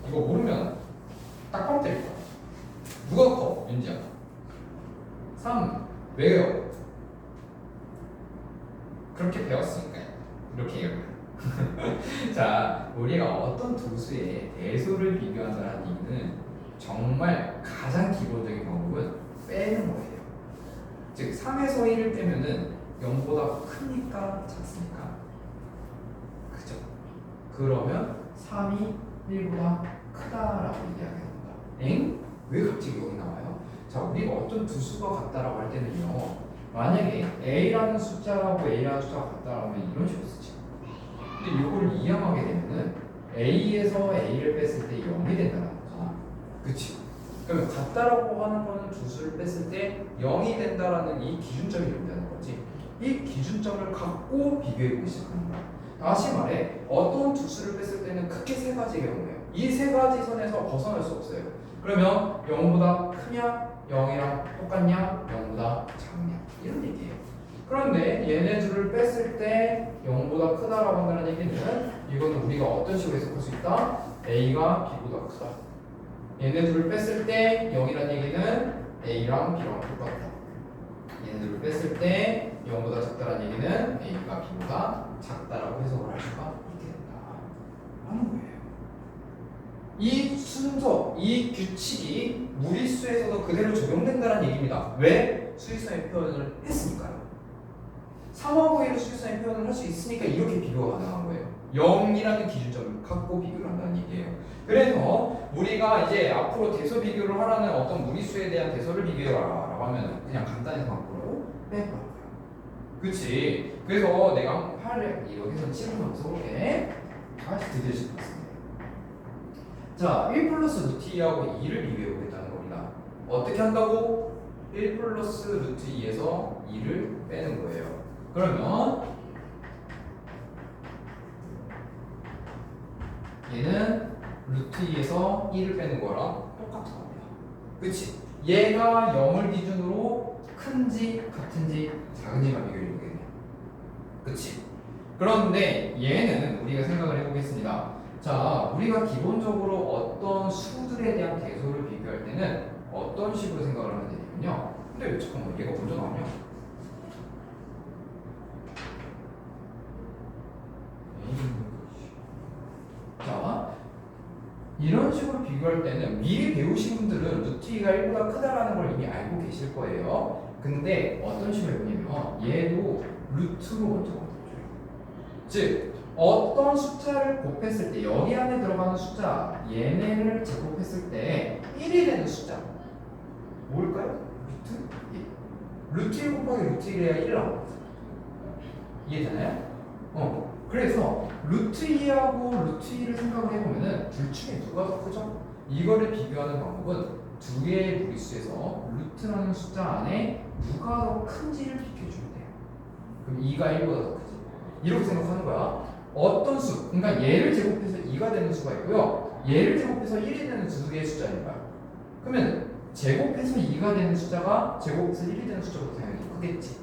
이거 모르면 딱밤 때릴 거야. 누가 커? 윤지야. 3. 왜요? 그렇게 배웠으니까요. 이렇게 얘기해요. 자, 우리가 어떤 두 수의 대소를 비교한다는 얘기는 정말 가장 기본적인 방법은 빼는 거예요. 즉 3에서 1을 빼면은 0보다 크니까 작습니까? 그죠? 그러면 3이 1보다 크다라고 얘기하게 됩니다. 엥? 왜 갑자기 여기 나와요? 자, 우리가 어떤 두 수가 같다라고 할 때는요, 만약에 A라는 숫자하고 A라는 숫자가 같다라고 하면 이런 식으로 쓰죠. 근데 이걸 이양하게 되면은 A에서 A를 뺐을 때 0이 된다는 거죠. 그치? 그러면 같다라고 하는 거는 두 수를 뺐을 때 0이 된다라는 이 기준점이 된다는 거지. 이 기준점을 갖고 비교해보기 시작하는 거야. 다시 말해, 어떤 두 수를 뺐을 때는 크게 세 가지 경우예요. 이 세 가지 선에서 벗어날 수 없어요. 그러면 0보다 크냐, 0이랑 똑같냐, 0보다 작냐, 이런 얘기예요. 그런데 얘네 둘을 뺐을 때 0보다 크다라고 한다는 얘기는 이거는 우리가 어떤 식으로 해석할 수 있다? A가 B보다 크다. 얘네 둘을 뺐을 때 0이라는 얘기는 A랑 B랑 똑같다. 얘네 둘을 뺐을 때 0보다 작다라는 얘기는 A가 B보다 작다라고 해석을 할 수가 있게 된다 라는 거예요. 이 순서, 이 규칙이 무리수에서도 그대로 적용된다는 얘기입니다. 왜? 수직선의 표현을 했으니까요. 3하고 1을 수직선의 표현을 할 수 있으니까 이렇게 비교가 가능한 거예요. 0이라는 기준점을 갖고 비교를 한다는 얘기예요. 그래서 우리가 이제 앞으로 대소 비교를 하라는 어떤 무리수에 대한 대소를 비교해라라고 하면 그냥 간단해서 바꾸라고 빼고 거야. 그치? 그래서 내가 8을 여기서 7을 써볼게. 다시 드디어 시작했습니다. 자, 1 플러스 루트 2하고 2를 비교해 보겠다는 겁니다. 어떻게 한다고? 1 플러스 루트 2에서 2를 빼는 거예요. 그러면 얘는 루트 2에서 1을 빼는 거랑 똑같은 겁니다. 그치? 얘가 0을 기준으로 큰지 같은지 작은지만 비교해 보겠네요. 그치? 그런데 얘는 우리가 생각을 해보겠습니다. 자, 우리가 기본적으로 어떤 수들에 대한 대소를 비교할 때는 어떤 식으로 생각을 하면 되냐면요. 근데 왜 잠깐만 얘가 먼저 나오냐? 자, 이런 식으로 비교할 때는 미리 배우신 분들은 루트 2가 1보다 크다라는 걸 이미 알고 계실 거예요. 근데 어떤 식으로 해보냐면 얘도 루트로 먼저 만들어줘요. 즉 어떤 숫자를 곱했을 때 여기 안에 들어가는 숫자 얘네를 제곱했을 때 1이 되는 숫자 뭘까요? 루트 1 곱하기 루트 1해야 1 나오거든. 이해되나요? 그래서 루트 2하고 루트 2를 생각을 해보면은 둘 중에 누가 더 크죠? 이거를 비교하는 방법은 두 개의 무리수에서 루트라는 숫자 안에 누가 더 큰지를 비교해주면 돼요. 그럼 2가 1보다 더 크지. 이렇게 생각하는 거야. 어떤 수, 그러니까 얘를 제곱해서 2가 되는 수가 있고요. 얘를 제곱해서 1이 되는 두 개의 숫자인 거야. 그러면 제곱해서 2가 되는 숫자가 제곱해서 1이 되는 숫자보다 당연히 크겠지.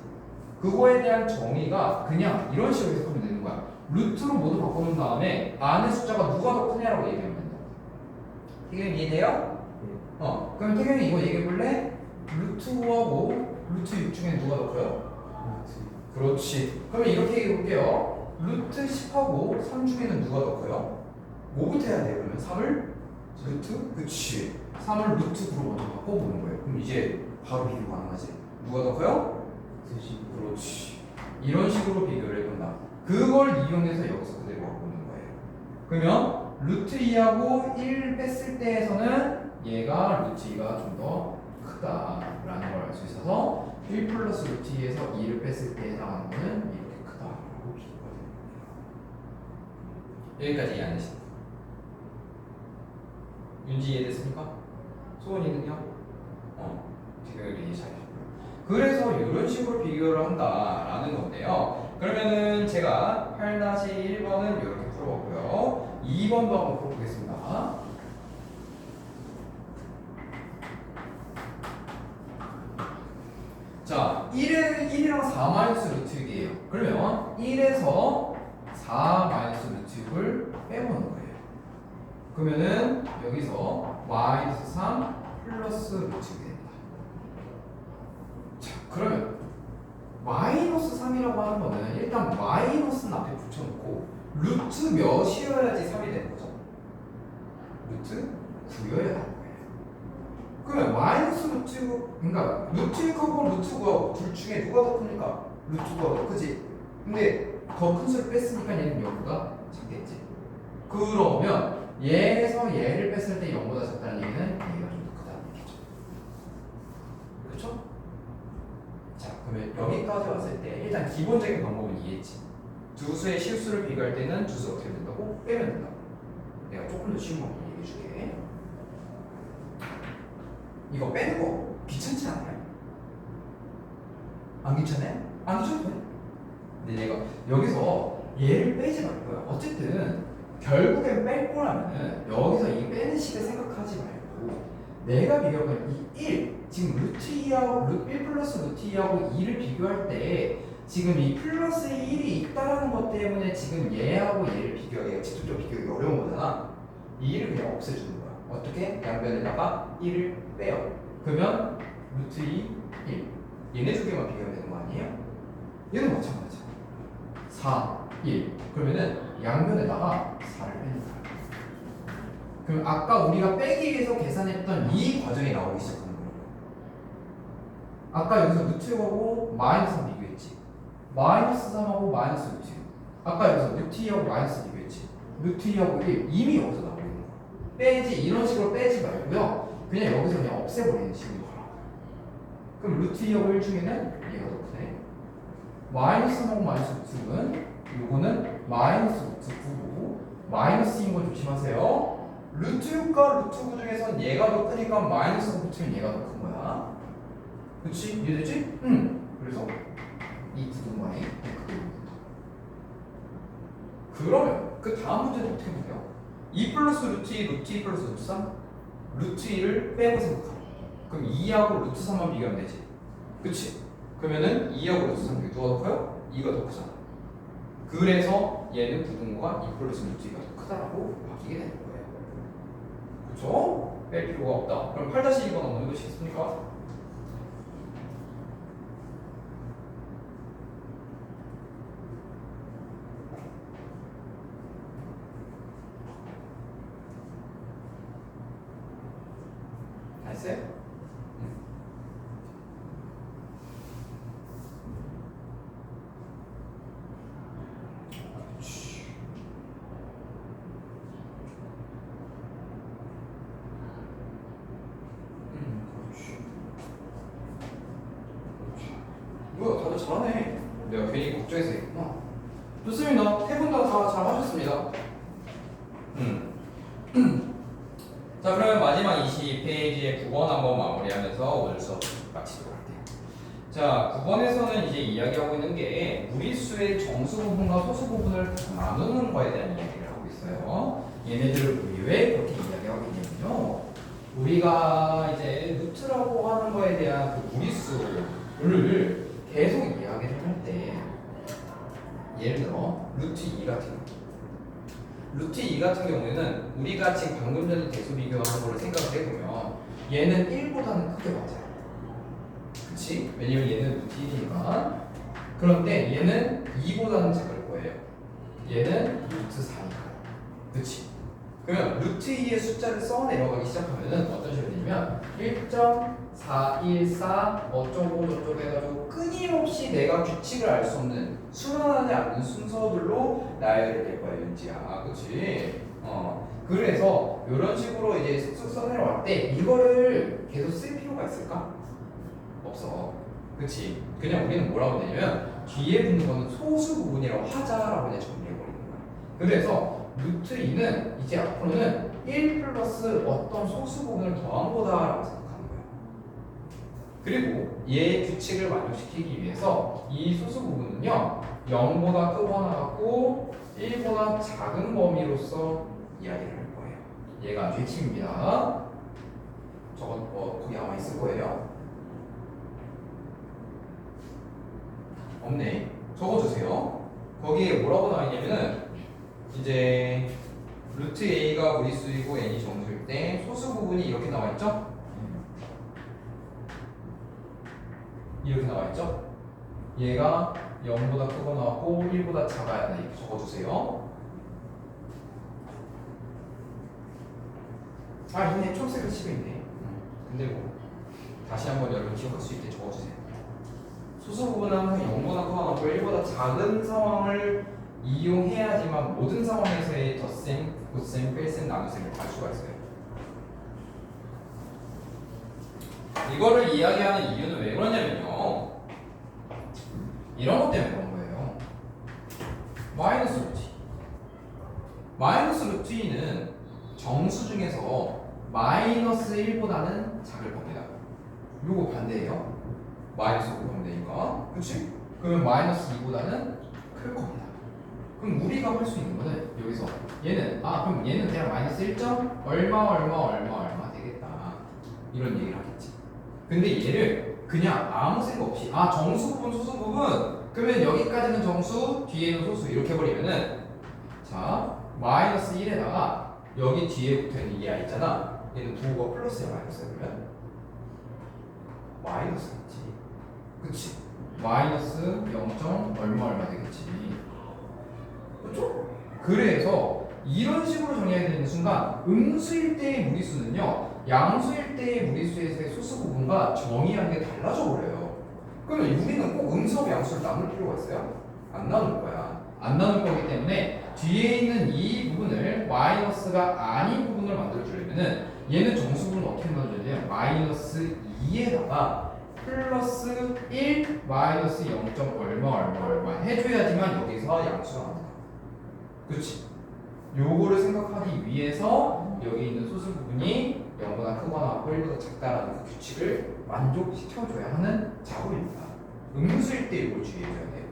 그거에 대한 정의가 그냥 이런 식으로 해석하면 되는 거야. 루트로 모두 바꿔놓은 다음에 안의 숫자가 누가 더 크냐라고 얘기하면 된다. 태경이 이해돼요? 그럼 태경이 이거 얘기해볼래? 루트 5하고 루트 6 중에 누가 더 커요? 그렇지. 그러면 이렇게 얘기해볼게요. 루트 10하고 3 중에는 누가 더 커요? 뭐부터 해야 돼요? 그러면 3을? 루트? 그치. 3을 루트 9로 먼저 바꿔보는 거예요. 그럼 이제 바로 비교 가능하지. 누가 더 커요? 그렇지. 이런 식으로 비교를 해본다. 그걸 이용해서 여기서 그대로 바꾸는 거예요. 그러면 루트 2하고 1 뺐을 때에서는 얘가 루트 2가 좀 더 크다라는 걸 알 수 있어서 1 플러스 루트 2에서 2를 뺐을 때 해당하는 거는 이렇게 크다라고 비교가 됩니다. 여기까지 이해 안 되십니까? 윤지 이해됐습니까? 소원이는요? 지금 이해 잘해줬고요. 그래서 이런 식으로 비교를 한다라는 건데요. 그러면은 제가 8-1번은 이렇게 풀어봤고요. 2번도 한번 풀어보겠습니다. 자, 1이랑 4 마이너스 루트 6이에요. 그러면 1에서 4 마이너스 루트 6을 빼보는 거예요. 그러면은 여기서 마이너스 3 플러스 루트 6이 됩니다. 자, 그러면 마이너스 3이라고 하는 거는 일단 마이너스는 앞에 붙여놓고 루트 몇이어야지 3이 되는 거죠? 루트 9여야 되는 거예요. 그러면 마이너스 루트 9, 그러니까 루트 6하고 루트 9하고 둘 중에 누가 더 크니까? 루트 9가 더 크지? 근데 더 큰 수를 뺐으니까 얘는 0보다 작겠지. 그러면 얘에서 얘를 뺐을 때 0보다 작다는 얘기는 얘가 좀 더 크다는 얘기죠. 그렇죠? 자, 그러면 여기까지 왔을 때 일단 기본적인 방법은 이해했지. 두 수의 실수를 비교할 때는 두 수 어떻게 된다고? 빼면 된다고. 내가 조금 더 쉬운 방법 얘기해 줄게. 이거 빼는 거 귀찮지 않아요? 안 귀찮아요? 안 귀찮아요? 근데 내가 여기서 얘를 빼지 말 거야. 어쨌든 결국엔 뺄 거라면은 여기서 이 빼는 식을 생각하지 말고 내가 비교하면 이 1, 지금 루트 2하고 1 플러스 루트 2하고 2를 비교할 때 지금 이 플러스 1이 있다라는 것 때문에 지금 얘하고 얘를 비교하기가 직접적으로 비교하기 어려운 거잖아. 이 1을 그냥 없애주는 거야. 어떻게? 양변에다가 1을 빼요. 그러면 루트 2, 1 얘네 두 개만 비교하면 되는 거 아니에요? 얘는 마찬가지야. 4, 1 그러면은 양변에다가 4를 빼는 거야. 그럼 아까 우리가 빼기 위해서 계산했던 이 과정이 나오기 시작하는 거예요. 아까 여기서 루트 6하고 마이너스 3 비교했지. 마이너스 3하고 마이너스 루트 6. 아까 여기서 루트 2하고 마이너스 비교했지. 루트 2하고 1 이미 여기서 나오고 있는 거야. 빼지 이런 식으로 빼지 말고요. 그냥 여기서 그냥 없애버리는 식으로 가라고요. 그럼 루트 2하고 1 중에는 얘가 더 크네. 마이너스 3하고 마이너스 루트 6은 요거는 마이너스 루트 9고 마이너스인 거 조심하세요. 루트 6과 루트 9 중에선 얘가 더 크니까 마이너스가 붙으면 얘가 더 큰 거야. 그치? 이해되지? 그래서 이 부분만이 크게 보인다. 그러면 그 다음 문제는 어떻게 보세요? 2 플러스 루트 2, 루트 2 플러스 루트 3? 루트 2를 빼고 생각하라. 그럼 2하고 루트 3만 비교하면 되지. 그치? 그러면은 2하고 루트 3 누가 더 커요? 2가 더 크잖아. 그래서 얘는 부분과 2 플러스 루트 2가 더 크다라고 바뀌게 되는 거예요. 그쵸? 뺄 필요가 없다. 그럼 8-2번 어느 것이 있습니까? 됐어요? 뭐야, 다들 잘하네. 내가 괜히 걱정해서 했구나. 좋습니다. 세 분 다 잘하셨습니다. 자, 그러면 마지막 22페이지의 9번 한번 마무리하면서 오늘 수업 마치도록 할게요. 자, 9번에서는 이제 이야기하고 있는 게 무리수의 정수 부분과 소수 부분을 나누는 거에 대한 이야기를 하고 있어요. 얘네들을 우리 왜 그렇게 이야기하고 있냐면요. 우리가 이제 루트 루트 2 같은 경우에는 우리가 지금 방금 전에 대수 비교한 거를 생각을 해보면 얘는 1보다는 크게 맞아요. 그치? 왜냐면 얘는 루트 1이니까. 그런데 얘는 2보다는 작을 거예요. 얘는 루트 4니까. 그치? 그러면 루트 2의 숫자를 써 내려가기 시작하면은 어떤 식으로 되냐면 1.414 어쩌고 저쩌고 해가지고 끊임없이 내가 규칙을 알 수 없는 순환하지 않는 순서들로 나열이 될 거야, 윤지야. 그치? 그래서 이런 식으로 이제 쑥쑥 써 내려갈 때 이거를 계속 쓸 필요가 있을까? 없어. 그치? 그냥 우리는 뭐라고 되냐면 뒤에 붙는 거는 소수 부분이라고 하자라고 그냥 정리해버리는 거야. 그래서 루트 2는 이제 앞으로는 1 플러스 어떤 소수 부분을 더한 거다라고 생각하는 거야. 그리고 얘의 규칙을 만족시키기 위해서 이 소수 부분은요 0보다 크거나 같고 1보다 작은 범위로서 이야기를 할 거예요. 얘가 아주 핵심입니다. 저거 거기 아마 있을 거예요. 없네. 적어주세요. 거기에 뭐라고 나와 있냐면은 이제 루트 a가 무리수이고 n이 정수일 때 소수 부분이 이렇게 나와 있죠? 이렇게 나와 있죠? 얘가 0보다 크거나 하고 1보다 작아야 돼. 이렇게 적어주세요. 아, 있네. 초록색을 치고 있네. 근데 뭐 다시 한번 여러분 기억할 수 있게 적어주세요. 소수 부분은 항상 0보다 크거나 하고 1보다 작은 상황을 이용해야지만 모든 상황에서의 덧셈, 곱셈, 뺄셈, 나눗셈을 할 수가 있어요. 이거를 이야기하는 이유는 왜 그러냐면요. 이런 것 때문에 그런 거예요. 마이너스 루트 2. 마이너스 루트 2는 정수 중에서 마이너스 1보다는 작을 겁니다. 요거 반대예요. 마이너스 곱하면 되니까. 그치? 그러면 마이너스 2보다는 클 겁니다. 그럼 우리가 할 수 있는 거는 여기서 얘는 그럼 얘는 그냥 마이너스 1점 얼마 되겠다. 이런 얘기를 하겠지. 근데 얘를 그냥 아무 생각 없이 정수 부분 소수 부분 그러면 여기까지는 정수 뒤에는 소수 이렇게 해버리면은 자 마이너스 1에다가 여기 뒤에 붙어있는 이 아이 있잖아. 얘는 부호가 플러스야 마이너스야 그러면? 마이너스겠지. 그치? 마이너스 0. 얼마 되겠지. 그렇죠? 그래서 이런 식으로 정리해야 되는 순간 음수일 때의 무리수는요 양수일 때의 무리수에서의 소수 부분과 정의하는 게 달라져 버려요. 그러면 우리는 꼭 음수와 양수를 나눌 필요가 있어요? 안 나눌 거야. 안 나눌 거기 때문에 뒤에 있는 이 부분을 마이너스가 아닌 부분을 만들어 주려면은 얘는 정수 부분을 어떻게 만들어야 돼요? 마이너스 2에다가 플러스 1 마이너스 0. 얼마 해줘야지만 여기서 양수가 나온다. 그치? 요거를 생각하기 위해서 여기 있는 소수 부분이 0보다 크거나 1보다 작다라는 그 규칙을 만족시켜줘야 하는 작업입니다. 음수일 때 이걸 주의해줘야 돼요.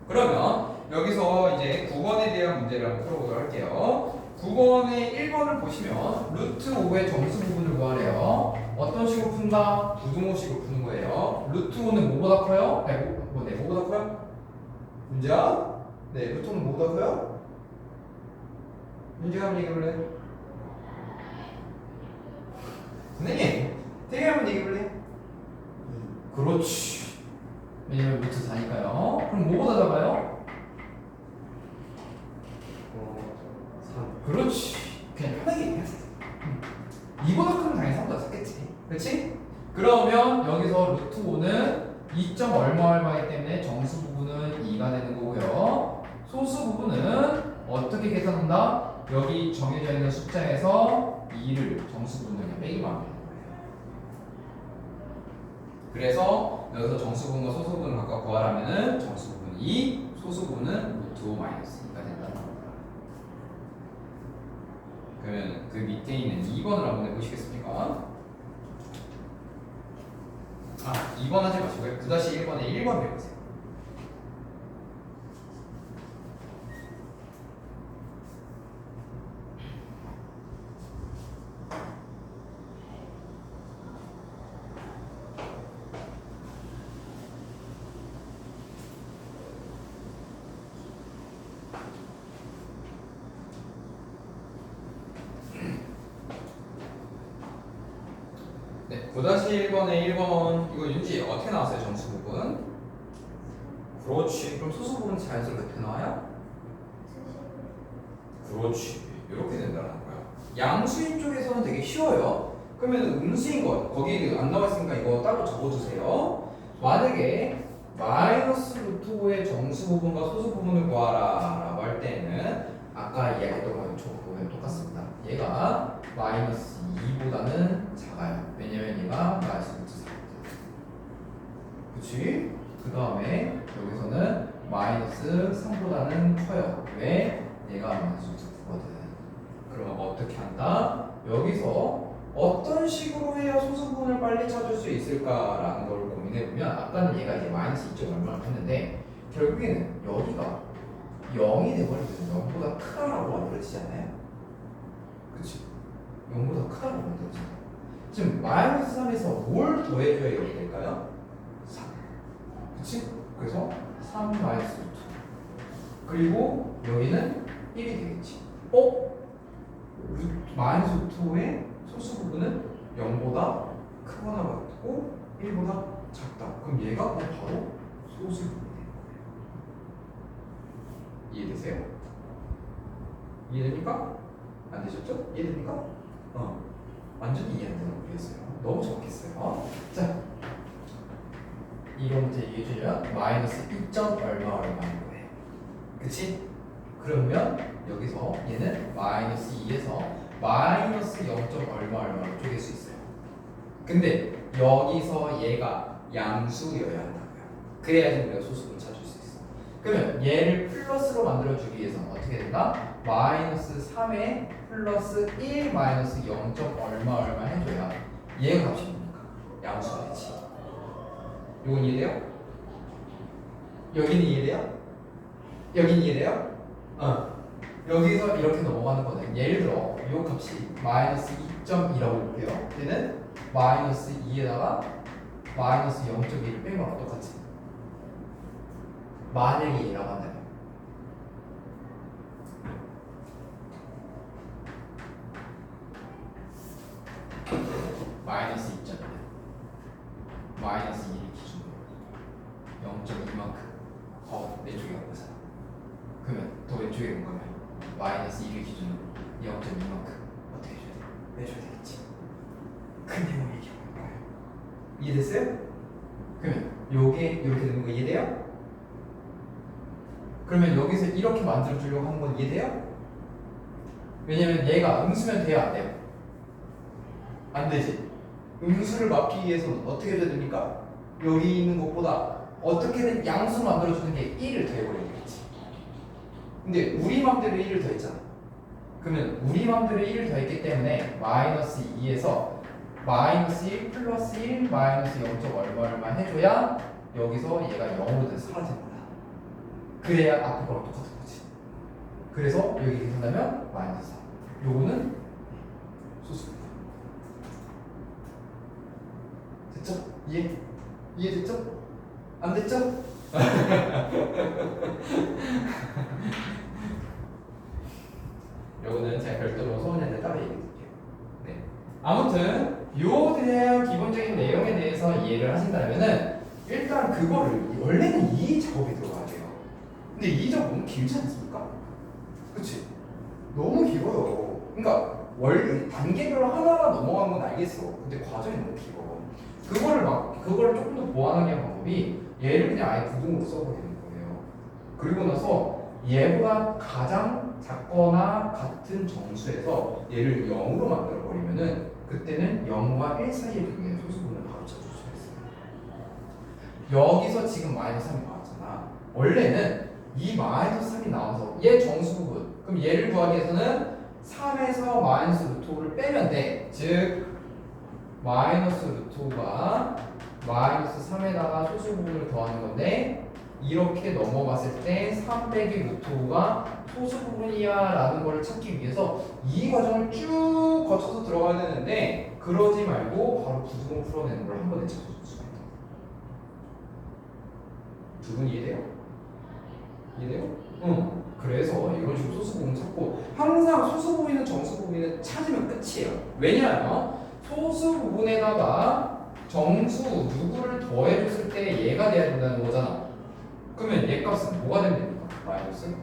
그러면 여기서 이제 9번에 대한 문제를 한번 풀어보도록 할게요. 9번의 1번을 보시면 루트 5의 정수 부분을 구하래요. 어떤 식으로 푼다? 부등호식으로 푸는 거예요. 루트 5는 뭐보다 커요? 뭐보다 커요? 문제야? 네, 루트 5는 뭐보다 커요? 문제가 한번 얘기해볼래? 선생님, 되게 한번 얘기해볼래? 그렇지. 왜냐면 루트 4니까요. 그럼 뭐보다 작아요? 3. 그렇지. 그냥 편하게 얘기하세요. 2보다 크면 당연히 3보다 작겠지. 그렇지? 그러면 여기서 루트 5는 2. 얼마이기 때문에 정수 부분은 2가 되는 거고요. 소수 부분은 어떻게 계산한다? 여기 정해져 있는 숫자에서 2를 정수 부분을 그냥 빼기만 하면 되는 거예요. 그래서 여기서 정수 부분과 소수 부분을 각각 구하라면은 정수 부분 2, 소수 부분은 루트 5 마이너스 2가 된다는 겁니다. 그러면 그 밑에 있는 2번을 한번 해보시겠습니까? 2번 하지 마시고요. 9-1번에 1번 해보세요. 9-1번에 1번 이거 윤지 어떻게 나왔어요? 정수 부분? 그렇지. 그럼 소수 부분 자연스럽게 어떻게 나와요? 그렇지. 이렇게 된다는 거야. 양수인 쪽에서는 되게 쉬워요. 그러면 음수인 것 거기 안 나와 있으니까 이거 따로 적어주세요. 만약에 마이너스 루트 5의 정수 부분과 소수 부분을 구하라라고 할 때는 아까 이야기했던 거랑 조금 똑같습니다. 얘가 마이너스 2보다는 작아요. 왜냐면 얘가 마이너스 루트 4거든. 그치? 그 다음에 여기서는 마이너스 3보다는 커요. 왜? 얘가 마이너스 루트 9거든. 그러면 어떻게 한다? 여기서 어떤 식으로 해야 소수 부분을 빨리 찾을 수 있을까라는 걸 고민해보면 아까는 얘가 이제 마이너스 2점 얼마나 했는데 결국에는 여기가 0이 돼버리면 0보다 크다라고 만들어지지 않아요? 그치? 0보다 크다라고 만들어지잖아. 지금 마이너스 3에서 뭘 더해줘야 이렇게 될까요? 3. 그치? 그래서 3 마이너스 루트. 그리고 여기는 1이 되겠지. 마이너스 루트 5의 소수 부분은 0보다 크거나 같고 1보다 작다. 그럼 얘가 그냥 바로 소수 부분이 되는 거예요. 이해되세요? 이해됩니까? 안 되셨죠? 이해됩니까? 완전히 이해 안 되는 거였어요. 너무 정확했어요. 자, 이거 문제 이해해주면 마이너스 2점 얼마 얼마인 거예요. 그치? 그러면 여기서 얘는 마이너스 2에서 마이너스 0. 얼마 얼마로 쪼갤 수 있어요. 근데 여기서 얘가 양수여야 한다고요. 그래야지 우리가 소수분 찾을 수 있어. 그러면 얘를 플러스로 만들어주기 위해서는 어떻게 된다? 마이너스 3에 플러스 1 마이너스 0. 얼마 해줘야 얘가 값이 뭡니까? 양수가 되지. 이건 이해돼요? 여기는 이해돼요? 여기는 이해돼요? 여기서 이렇게 넘어가는 거는 예를 들어 이 값이 마이너스 2.2라고 볼게요. 얘는 마이너스 2에다가 마이너스 0.1을 뺀 거랑 똑같이. 만약에 얘라고 한다면 마이너스 2.1 마이너스 1을 기준으로 0.2만큼 더 왼쪽에 간 거잖아. 그러면 더 왼쪽에 간 거면 마이너스 1을 기준으로 0.2만큼 어떻게 해줘야 돼? 내줘야 되겠지. 그 내용을 얘기하는 거예요. 이해됐어요? 그러면 요게 이렇게 되는 거 이해돼요? 그러면 여기서 이렇게 만들어주려고 하는 건 이해돼요? 왜냐면 얘가 음수면 돼요 안 돼요? 안 되지. 음수를 막기 위해서는 어떻게 해야 됩니까? 여기 있는 것보다 어떻게든 양수 만들어주는 게 1을 더해버려야겠지. 근데 우리 맘대로 1을 더했잖아. 그러면 우리 맘대로 1을 더했기 때문에 마이너스 2에서 마이너스 1 플러스 1 마이너스 0. 얼마 해줘야 여기서 얘가 0으로 돼서 사라지는 거야. 그래야 앞에 거랑 똑같은 거지. 그래서 여기 이렇게 된다면 마이너스 4. 요거는 소수. 됐죠? 이해됐죠? 안 됐죠? 요거는 제가 별도로 소원한테 따로 얘기해 드릴게요. 네. 아무튼 요에 대한 기본적인 내용에 대해서 이해를 하신다면은 일단 그거를 원래는 이 작업이 들어가야 돼요. 근데 이 작업 너무 길지 않습니까? 그치? 너무 길어요. 그러니까 원래 단계별로 하나하나 넘어가는 건 알겠어. 근데 과정이 너무 길어. 그거를 조금 더 보완하기 위한 방법이 얘를 그냥 아예 부등으로 써버리는 거예요. 그리고 나서 얘보다 가장 작거나 같은 정수에서 얘를 0으로 만들어버리면은 그때는 0과 1 사이에 있는 소수분을 바로 찾을 수가 있어요. 여기서 지금 마이너스 3이 나왔잖아. 원래는 이 마이너스 3이 나와서 얘 정수 부분, 그럼 얘를 구하기 위해서는 3에서 마이너스 루트 5를 빼면 돼. 즉 마이너스 루트 5가 마이너스 3에다가 소수 부분을 더하는 건데 이렇게 넘어갔을 때 3 빼기 루트 5가 소수 부분이야 라는 걸 찾기 위해서 이 과정을 쭉 거쳐서 들어가야 되는데 그러지 말고 바로 부등호 풀어내는 걸 한 번에 찾아줄 수가 있다. 두 분 이해돼요? 이해돼요? 응. 그래서 이런 식으로 소수 부분 찾고 항상 소수 부분이나 정수 부분을 찾으면 끝이에요. 왜냐하면 소수 부분에다가 정수 누구를 더해줬을 때 얘가 돼야 된다는 거잖아. 그러면 얘 값은 뭐가 되면 됩니까? 마이너스 3.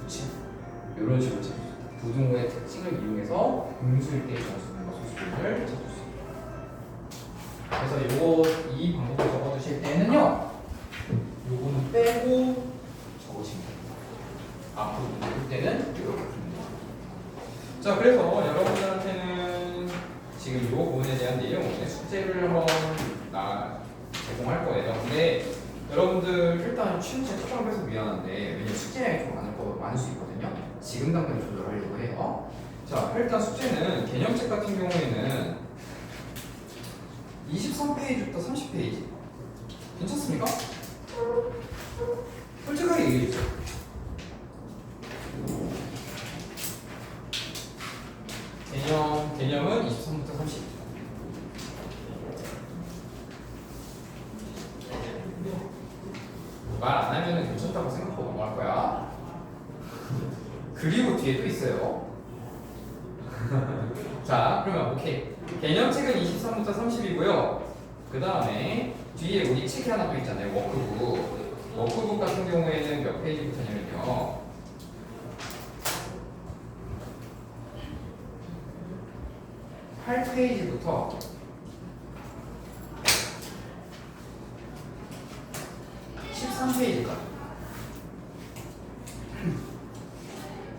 그치? 이런 식으로 찾을 수 있다. 부등호의 특징을 이용해서 음수일 때의 정수분과 소수분을 찾을 수 있다. 그래서 이 방법을 적어주실 때는요, 요거는 빼고 적으시면 됩니다. 앞으로 문제 풀 때는 이렇게 풀면 됩니다. 자, 그래서 여러분들한테는 지금 이 부분에 대한 내용 숙제를 한번 제공할 거예요. 근데 여러분들 일단 취임새 초반에서 미안한데 왜냐면 숙제량이 좀 많을 수 있거든요. 지금 당장 조절하려고 해요. 자, 일단 숙제는 개념책 같은 경우에는 23페이지부터 30페이지 괜찮습니까? 솔직하게 얘기해 주세요. 개념은 23부터 30. 말 안 하면 괜찮다고 생각하고 넘어갈 거야. 그리고 뒤에도 있어요. 자, 그러면 오케이. 개념책은 23부터 30이고요. 그 다음에 뒤에 우리 책이 하나 또 있잖아요. 워크북. 워크북 같은 경우에는 몇 페이지부터냐면요. 8페이지부터 13페이지까지.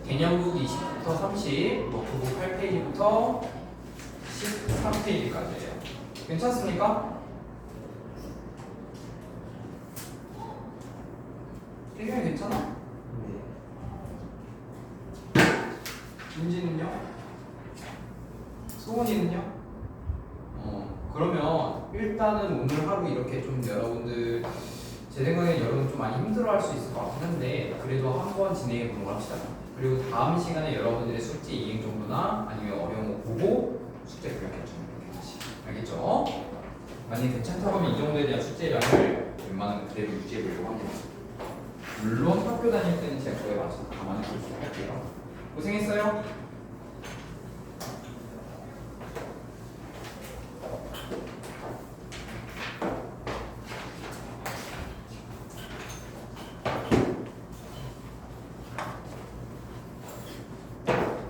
개념북 20부터 30, 워크북 8페이지부터 13페이지까지예요. 괜찮습니까? 태경이 괜찮아? 윤지는요? 소원이는요? 그러면 일단은 오늘 하루 이렇게 좀 여러분들 제 생각에는 여러분 좀 많이 힘들어할 수 있을 것 같긴 한데 그래도 한번 진행해 보는 걸 합시다. 그리고 다음 시간에 여러분들의 숙제 이행 정도나 아니면 어려운 거 보고 숙제 그렇게 좀 다시 알겠죠? 만약에 괜찮다고 하면 이 정도에 대한 숙제량을 웬만하면 그대로 유지해 보려고 합니다. 물론 학교 다닐 때는 제가 그거에 맞춰서 감안해 볼 수 할게요. 고생했어요.